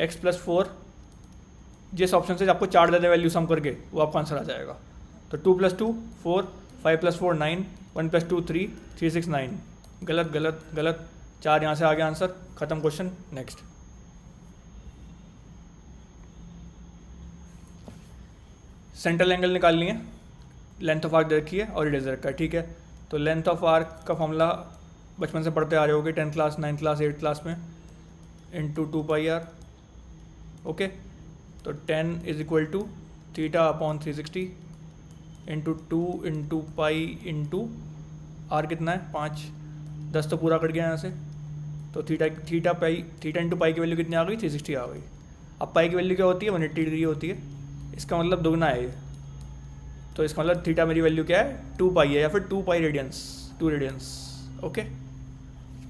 x+4 जिस ऑप्शन से आपको 4 देने वैल्यू सम करके वो आपका आंसर आ जाएगा। तो 2 + 2 4, 5 + 4 9, 1 + 2 3, 3 6 9। गलत गलत गलत, 4 यहाँ से आ गया आंसर, खत्म क्वेश्चन। नेक्स्ट। सेंट्रल एंगल निकालनी है, लेंथ ऑफ आर्क दे रखी है और रेडियस दे रखा है, ठीक है। तो लेंथ ऑफ आर्क का फॉर्मूला बचपन से पढ़ते आ रहे होगे, 10th class 9th class 8th class में, इंटू 2πr। ओके, तो 10 is equal to θ/360 into 2 into pi into R कितना है 5, 10 तो पूरा कट गया यहाँ से। तो थीटा इंटू पाई की वैल्यू कितनी आ गई, 360 आ गई। अब पाई की वैल्यू क्या होती है, 180 डिग्री होती है, इसका मतलब दोगुना है ये। तो इसका मतलब थीटा मेरी वैल्यू क्या है, 2 पाई है, या फिर 2 pi radians, 2 radians. Okay,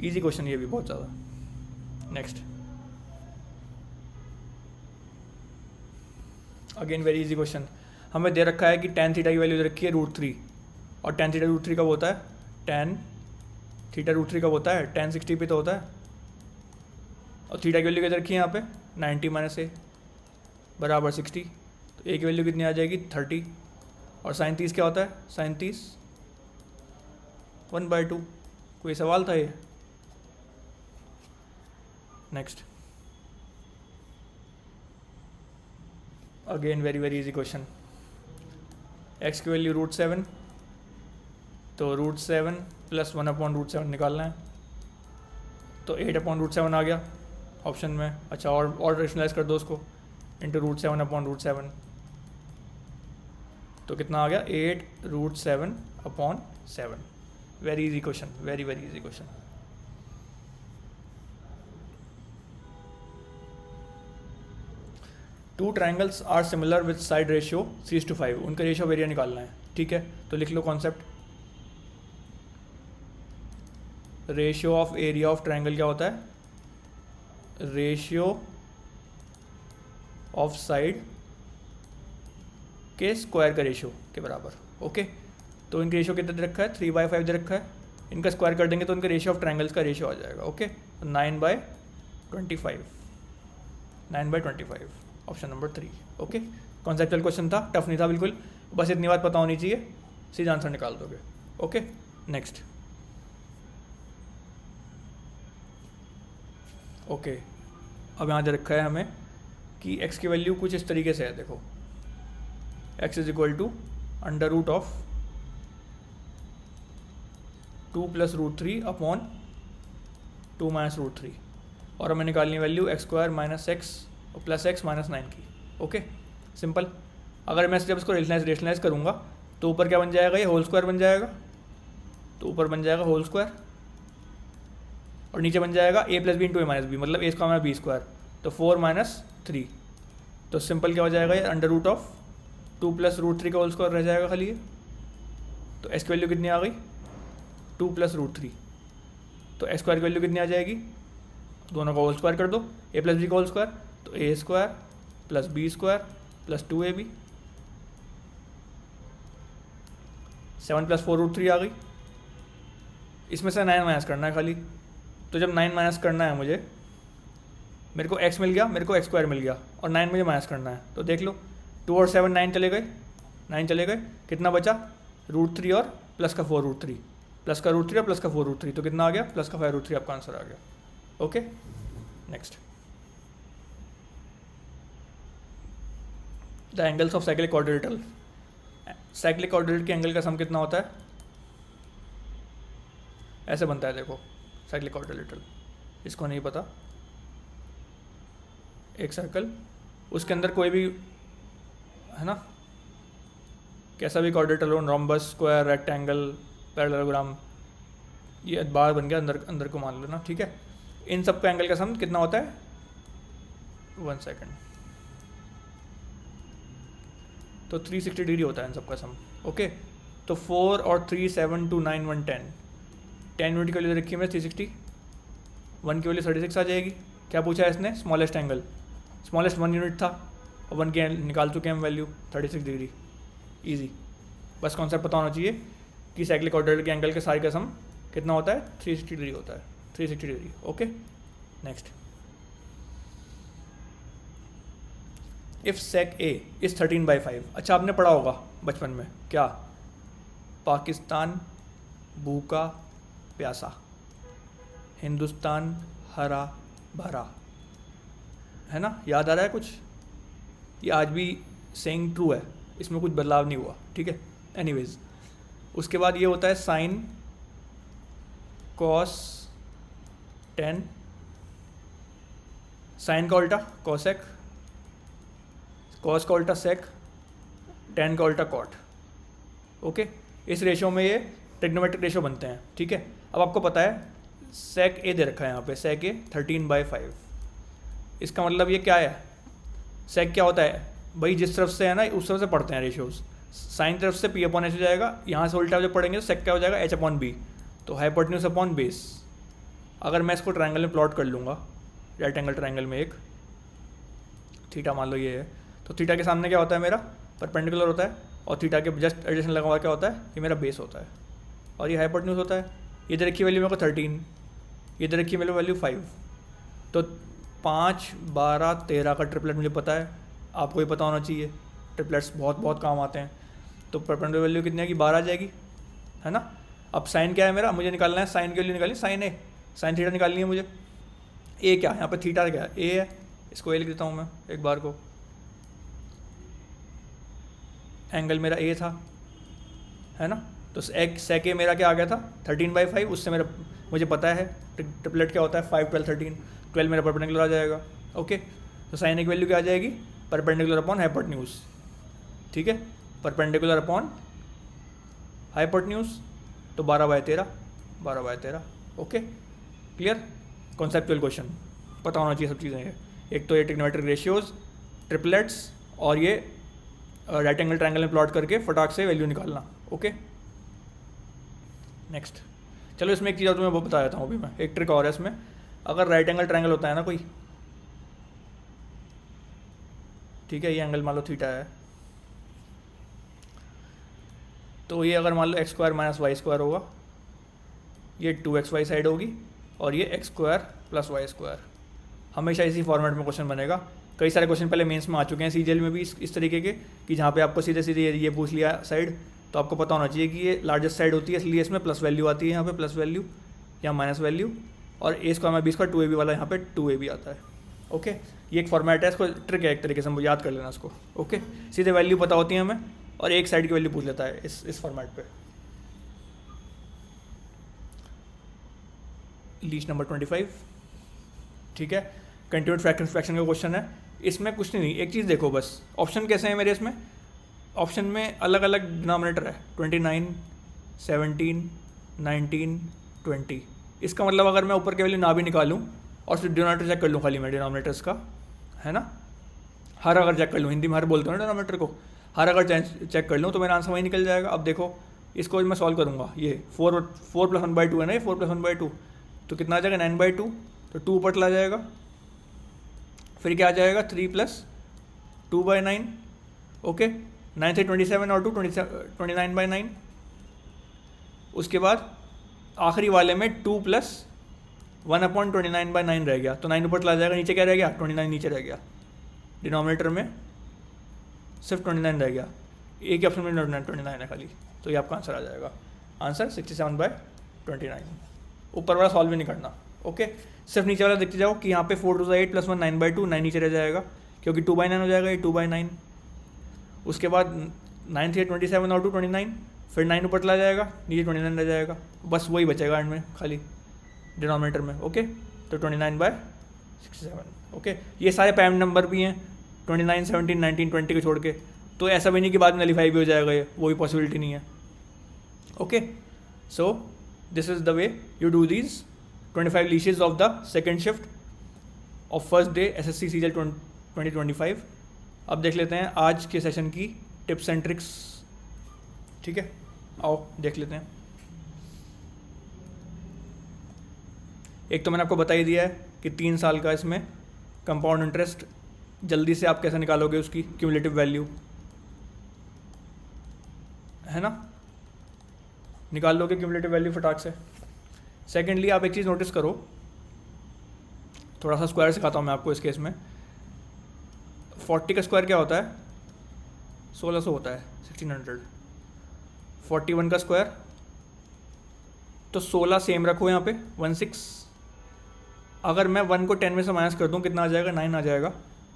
easy question ये भी बहुत ज़्यादा। Next, again very easy question. हमें दे रखा है कि tan थीटा की वैल्यू दे रखी है √3, और tan थीटा √3 कब होता है, tan थीटा √3 कब होता है, tan 60 पे तो होता है। और थीटा की वैल्यू क्या दे रखी है यहाँ पे, 90 - a बराबर 60। तो a की वैल्यू कितनी आ जाएगी, 30। और sin 30 क्या होता है, sin 30 1/2। कोई सवाल था ये। Next, again very very easy question. x की वैल्यू √7, तो √7 + 1/√7 निकालना है। तो 8/√7 आ गया ऑप्शन में। अच्छा, और रेशनलाइज कर दो उसको, इंटू √7/√7, तो कितना आ गया, 8√7/7। Very easy question, very very easy question. Two triangles are similar with side ratio 3:5, उनका रेशियो एरिया निकालना है, ठीक है। तो लिख लो concept, ratio of area of triangle क्या होता है, रेशियो ऑफ साइड के स्क्वायर का रेशियो के बराबर। ओके, तो इनका रेशियो कितना दे रखा है, 3/5 दे रखा है। इनका स्क्वायर कर देंगे तो इनका रेशियो ऑफ ट्राइंगल्स का रेशियो आ जाएगा। Okay, 9/25, 9/25, option number 3। Okay, conceptual question था, टफ नहीं था बिल्कुल, बस इतनी बात पता होनी चाहिए, सीधा आंसर निकाल दोगे। Okay, next. ओके, अब यहाँ दे रखा है हमें कि x की वैल्यू कुछ इस तरीके से है, देखो x इज इक्वल टू √2 + √3/2 - √3, और हमें निकालनी वैल्यू x² - x + x - 9 की। Okay, simple. अगर मैं जब इसको रेशनलाइज करूँगा तो ऊपर क्या बन जाएगा, ये होल स्क्वायर बन जाएगा, तो ऊपर बन जाएगा होल स्क्वायर, और नीचे बन जाएगा a + b × a - b, मतलब a² - b², तो 4 - 3। तो सिंपल क्या हो जाएगा, ये √2 + √3 का होल स्क्वायर रह जाएगा खाली ये। तो s की वैल्यू कितनी आ गई, 2 + √3, तो s² की वैल्यू कितनी आ जाएगी, दोनों का होल स्क्वायर कर दो, a + b का होल स्क्वायर, तो a² + b² प्लस 2ab, 7 + 4√3 आ गई। इसमें से 9 माइनस करना है खाली। तो जब 9 माइनस करना है मुझे, मेरे को x मिल गया, मेरे को x² मिल गया, और 9 मुझे माइनस करना है। तो देख लो 2 और 7 9 चले गए, 9 चले गए, कितना बचा √3 और प्लस का 4√3, प्लस का √3 और प्लस का 4√3, तो कितना आ गया प्लस का 5√3 आपका आंसर आ गया। Okay next, the angles of cyclic quadrilateral. Cyclic quadrilateral के एंगल का सम कितना होता है? ऐसे बनता है, देखो साइक्लिक क्वाड्रिलेटरल, इसको नहीं पता, एक सर्कल, उसके अंदर कोई भी है ना, कैसा भी क्वाड्रिलेटरल हो, रोम्बस, स्क्वायर, रेक्टेंगल, पैरेललोग्राम, ये बार बन गया, अंदर अंदर को मान लेना, ठीक है। इन सब का एंगल का सम कितना होता है? 1 सेकेंड, तो 360 डिग्री होता है इन सब का सम। ओके, तो 4 और 3 7 2 9 1 10, 10 यूनिट की वैल्यू रखी है मैं 360, 1 की वैल्यू 36 आ जाएगी। क्या पूछा है इसने? स्मॉलेस्ट एंगल, स्मॉलेस्ट 1 यूनिट था, और 1 की निकाल चुके हैं हम वैल्यू 36 डिग्री, ईजी। बस कॉन्सेप्ट पता होना चाहिए कि साइक्लिक क्वाड्रिलेटरल के एंगल के सारे का सम कितना होता है? 360 डिग्री होता है, 360 degree. Okay next, if sec A is 13/5। अच्छा, आपने पढ़ा होगा बचपन में, क्या? पाकिस्तान भूखा प्यासा, हिंदुस्तान हरा भरा, है ना? याद आ रहा है कुछ? ये आज भी सेइंग ट्रू है, इसमें कुछ बदलाव नहीं हुआ, ठीक है। एनीवेज, उसके बाद ये होता है साइन कॉस 10, साइन का उल्टा कॉसेक, कॉस का उल्टा सेक, 10 का उल्टा कॉट। ओके, इस रेशो में ये ट्रिग्नोमेट्रिक रेशो बनते हैं, ठीक है। अब आपको पता है सेक ए दे रखा है यहाँ पे, सेक ए 13/5। इसका मतलब ये क्या है? सेक क्या होता है भाई? जिस तरफ से है ना, उस तरफ से पढ़ते हैं रेशियोज। साइन तरफ से p/h हो जाएगा, यहाँ से उल्टा जब पढ़ेंगे तो सेक क्या हो जाएगा? h/b, तो हाइपोटेन्यूज अपॉन बेस। अगर मैं इसको ट्रायंगल में प्लॉट कर लूँगा, राइट एंगल ट्रायंगल में एक थीटा मान लो ये है, तो थीटा के सामने क्या होता है मेरा? परपेंडिकुलर होता है, और थीटा के जस्ट एडजस्टेंट लगा हुआ क्या होता है? ये मेरा बेस होता है, और ये हाइपोटेन्यूज होता है। ये दे रखी वैल्यू मेरे को 13, ये दे रखी मेरे वैल्यू 5, तो 5 12 13 का ट्रिपलेट मुझे पता है, आपको भी पता होना चाहिए, ट्रिपलेट्स बहुत बहुत काम आते हैं। तो परपेंडिकुलर वैल्यू कितनी आएगी? 12 आ जाएगी, है ना। अब साइन क्या है मेरा? मुझे निकालना है साइन की वैल्यू, निकालनी साइन ए, साइन थीटा निकालनी है मुझे। ए क्या है यहाँ पे? थीटा क्या है? ए है, इसको ए लिख देता हूँ मैं एक बार को। एंगल मेरा ए था, है ना, तो सेक ए मेरा क्या आ गया था? 13/5। उससे मेरा मुझे पता है ट्रिपलेट क्या होता है? 5 12 13, 12 मेरा परपेंडिकुलर आ जाएगा। ओके, तो साइन ए की वैल्यू क्या आ जाएगी? परपेंडिकुलर अपॉन हाइपोटेन्यूज, ठीक है, परपेंडिकुलर अपॉन हाइपोटेन्यूज, तो 12/13, 12/13। Okay clear? कॉन्सेप्चुअल क्वेश्चन पता होना चाहिए सब चीज़ें ये। एक तो ये ट्रिग्नोमेट्रिक रेशियोज, ट्रिपलेट्स, और ये राइट एंगल ट्रायंगल में प्लॉट करके फटाक से वैल्यू निकालना। ओके नेक्स्ट, चलो इसमें एक चीज़ और तुम्हें बता देता हूँ अभी मैं, एक ट्रिक और है इसमें। अगर राइट एंगल ट्रायंगल होता है ना कोई, ठीक है, ये एंगल मान लो थीटा है, तो ये अगर मान लो x² - y² होगा, ये 2xy साइड होगी, और ये x² + y²। हमेशा इसी फॉर्मेट में क्वेश्चन बनेगा। कई सारे क्वेश्चन पहले मेंस में आ चुके हैं सीजीएल में भी इस तरीके के, कि जहाँ पे आपको सीधे सीधे ये पूछ लिया साइड, तो आपको पता होना चाहिए कि ये लार्जेस्ट साइड होती है, इसलिए इसमें प्लस वैल्यू आती है, यहाँ पे प्लस वैल्यू या माइनस वैल्यू, और a² - b² 2ab वाला यहाँ पे 2ab आता है। ओके, ये एक फॉर्मेट है, इसको ट्रिक है एक तरीके से, याद कर लेना इसको। ओके, सीधे वैल्यू पता होती है हमें, और एक साइड की वैल्यू पूछ लेता है इस फॉर्मेट पे। लीस्ट नंबर 25, ठीक है, कंटिन्यूड फ्रैक्शन का क्वेश्चन है। इसमें कुछ नहीं, एक चीज़ देखो बस, ऑप्शन कैसे हैं मेरे इसमें? ऑप्शन में अलग अलग डिनोमिनेटर है, 29 17 19 20। इसका मतलब अगर मैं ऊपर की वैल्यू ना भी निकालूं और फिर डिनोमिनेटर चेक कर लूँ, खाली मैं डिनोमिनेटर्स का, है ना, हर अगर चेक कर लूँ, हिंदी में हर बोलते हो ना डिनोमिनेटर को, हर अगर चेक कर लूँ तो मेरा आंसर वही निकल जाएगा। अब देखो इसको मैं सॉल्व करूँगा, ये 4 + 1/2 है ना, ये 4 + 1/2, तो कितना आ जाएगा? 9/2, तो 2 ऊपर चला जाएगा, फिर क्या आ जाएगा? 3 + 2/9, ओके, 9/3 27 और 29/9। उसके बाद आखिरी वाले में 2 + 1/29/9 रह गया, तो 9 ऊपर चला जाएगा, नीचे क्या रह गया 29 नीचे रह गया, डिनोमिनेटर में सिर्फ 29 रह गया, एक ही ऑप्शन में 29 है खाली, तो ये आपका आंसर आ जाएगा। आंसर 67/29। ऊपर वाला सॉल्व भी नहीं करना। ओके, सिर्फ नीचे वाला देखते जाओ कि यहाँ पे 4 2 8 + 1 9/2, 9 नीचे रह जाएगा क्योंकि 2/9 हो जाएगा, ये 2/9। उसके बाद 9/3 27 और 2 29, फिर 9 ऊपर चला जाएगा, नीचे 29 रह जाएगा, बस वही बचेगा एंड में खाली डिनोमिनेटर में। ओके, तो 29/67। ओके, ये सारे प्राइम नंबर भी हैं 29 17 19 20 को छोड़ के, तो ऐसा भी नहीं कि बाद में नलीफाई भी हो जाएगा, ये वो भी पॉसिबिलिटी नहीं है। Okay, so this is the way you do these 25 leashes of the second shift of first day SSC CGL 2025। अब देख लेते हैं आज के सेशन की टिप्स एंड ट्रिक्स। ठीक है, आओ देख लेते हैं। एक तो मैंने आपको बता ही दिया है कि 3 साल का इसमें कंपाउंड इंटरेस्ट जल्दी से आप कैसे निकालोगे, उसकी क्यूमुलेटिव वैल्यू है ना, निकाल लोगे क्यूमुलेटिव वैल्यू फटाक से। सेकेंडली आप एक चीज़ नोटिस करो, थोड़ा सा स्क्वायर सिखाता हूँ मैं आपको इस केस में। 40 का स्क्वायर क्या होता है 1600 होता है, 1600। 41 का स्क्वायर तो 16 सेम रखो यहाँ पे 16। अगर मैं 1 को 10 में से माइनस कर दूँ कितना आ जाएगा 9 आ जाएगा,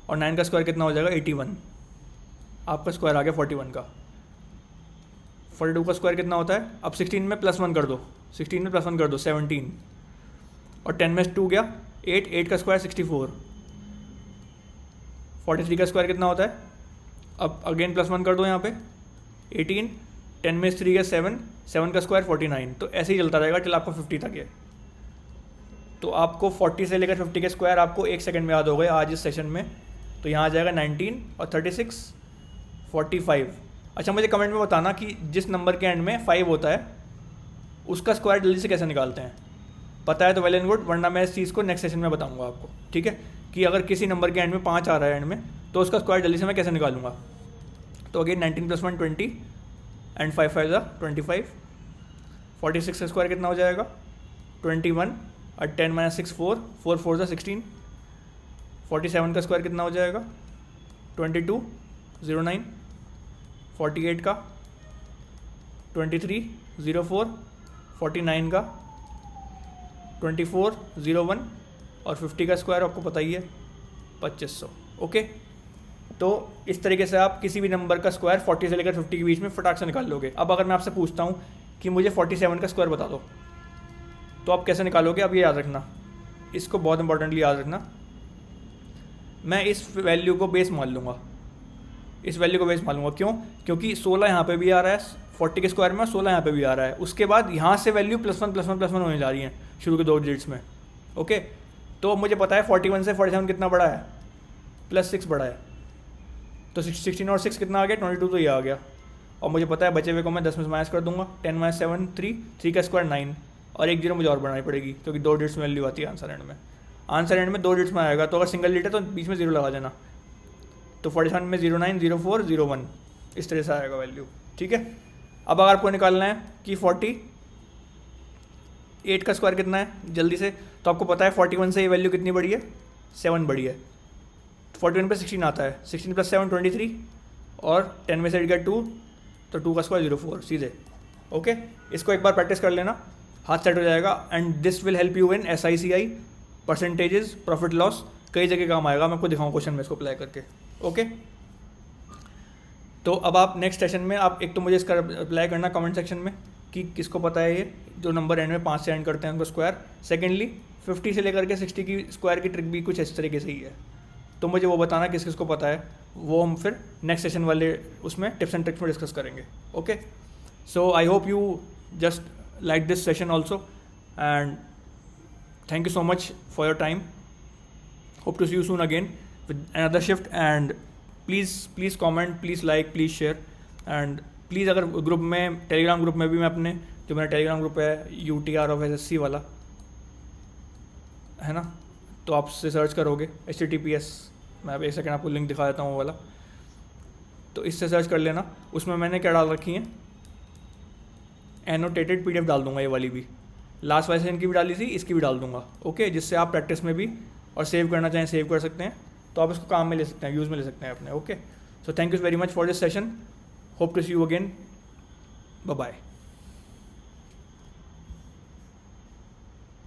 और 9 का स्क्वायर कितना हो जाएगा 81। आपका स्क्वायर आ गया 41 का। 42 का स्क्वायर कितना होता है, अब 16 में +1 कर दो, 16 में +1 कर दो 17, और 10 में 2 गया 8, 8 का स्क्वायर 64। 43 का स्क्वायर कितना होता है, अब अगेन +1 कर दो यहाँ पे 18, 10 में 3 गया 7, 7 का स्क्वायर 49। तो ऐसे ही चलता रहेगा टिल आपको 50 तक है। तो आपको 40 से लेकर 50 के स्क्वायर आपको 1 सेकंड में याद हो गए आज इस सेशन में। तो यहाँ आ जाएगा 19 और 36 45। अच्छा, मुझे कमेंट में बताना कि जिस नंबर के एंड में 5 होता है उसका स्क्वायर जल्दी से कैसे निकालते हैं। पता है तो वेल एंड गुड, वरना मैं इस चीज़ को नेक्स्ट सेशन में बताऊंगा आपको। ठीक है, कि अगर किसी नंबर के एंड में 5 आ रहा है एंड में, तो उसका स्क्वायर जल्दी से मैं कैसे निकालूंगा। तो अगेन 19 + 1 20 एंड 5 5 25। 46 का स्क्वायर कितना हो जाएगा 21, और 10 - 6 4, 4 4 16। 47 का स्क्वायर कितना हो जाएगा 22 09। 48 का 23 04। 49 का 24 01, और 50 का स्क्वायर आपको पता ही है 2500। ओके, तो इस तरीके से आप किसी भी नंबर का स्क्वायर 40 से लेकर 50 के बीच में फटाक से निकाल लोगे। अब अगर मैं आपसे पूछता हूँ कि मुझे 47 का स्क्वायर बता दो, तो आप कैसे निकालोगे। अब ये याद रखना, इसको बहुत इंपॉर्टेंटली याद रखना। मैं इस वैल्यू को बेस मान लूँगा, इस वैल्यू को बेस मान लूँगा। क्यों, क्योंकि 16 यहाँ पे भी आ रहा है 40 के स्क्वायर में, 16 यहाँ पे भी आ रहा है। उसके बाद यहाँ से वैल्यू +1 +1 +1 होने जा रही हैं शुरू के 2 डिजिट्स में। ओके, तो मुझे पता है 41 से 47 कितना बड़ा है, +6 बड़ा है। तो 16 और 6 कितना आ गया 22, तो ये आ गया। और मुझे पता है बचे हुए को मैं 10 में से माइनस कर दूंगा। 10 - 7 3, 3 का स्क्वायर 9, और एक 0 मुझे और बनानी पड़ेगी क्योंकि 2 डिजिट्स में वैल्यू आती है आंसर एंड में। आंसर एंड में 2 डिजिट्स में आएगा, तो अगर सिंगल डिजिट है तो बीच में 0 लगा देना। तो 47 में 09 04 01 इस तरह से आएगा वैल्यू। ठीक है, अब अगर आपको निकालना है कि 48 का स्क्वायर कितना है जल्दी से, तो आपको पता है 41 से ये वैल्यू कितनी बड़ी है 7 बड़ी है। 41 पे 16 आता है, 16 + 7 23, और 10 में से 8 गया 2, तो 2 का स्क्वायर 04 सीधे। ओके, इसको एक बार प्रैक्टिस कर लेना, हाथ सेट हो जाएगा। And this will help you in SICI, percentages, profit loss, कई जगह काम आएगा। मैं आपको दिखाऊँ क्वेश्चन में इसको अप्लाई करके। ओके, तो अब आप नेक्स्ट सेशन में आप एक तो मुझे इसका अप्लाई करना कमेंट सेक्शन में कि किसको पता है ये जो नंबर एंड में 5 से एंड करते हैं उनको स्क्वायर। सेकेंडली 50 से लेकर के 60 की स्क्वायर की ट्रिक भी कुछ इस तरीके से ही है, तो मुझे वो बताना किस किस को पता है। वो हम फिर नेक्स्ट सेशन वाले उसमें टिप्स एंड ट्रिक्स में डिस्कस करेंगे। Okay, so I hope you just like this session also, and thank you so much for your time. Hope to see you soon again with another shift, and please comment, please like, please share, and please अगर group में Telegram group में भी मैं अपने जो मेरा Telegram group है UTR of SSC वाला है ना, तो आप उससे सर्च करोगे HTTPS, मैं अब एक सेकंड आपको लिंक दिखा देता हूँ वो वाला। तो इससे सर्च कर लेना। उसमें मैंने क्या डाल रखी है, एनोटेटेड PDF डाल दूंगा, ये वाली भी, लास्ट वाले सेशन की भी डाली थी, इसकी भी डाल दूंगा। ओके, जिससे आप प्रैक्टिस में भी और सेव करना चाहें सेव कर सकते हैं, तो आप इसको काम में ले सकते हैं, यूज़ में ले सकते हैं अपने। Okay, so thank you very much for this session, hope to see you again, bye bye.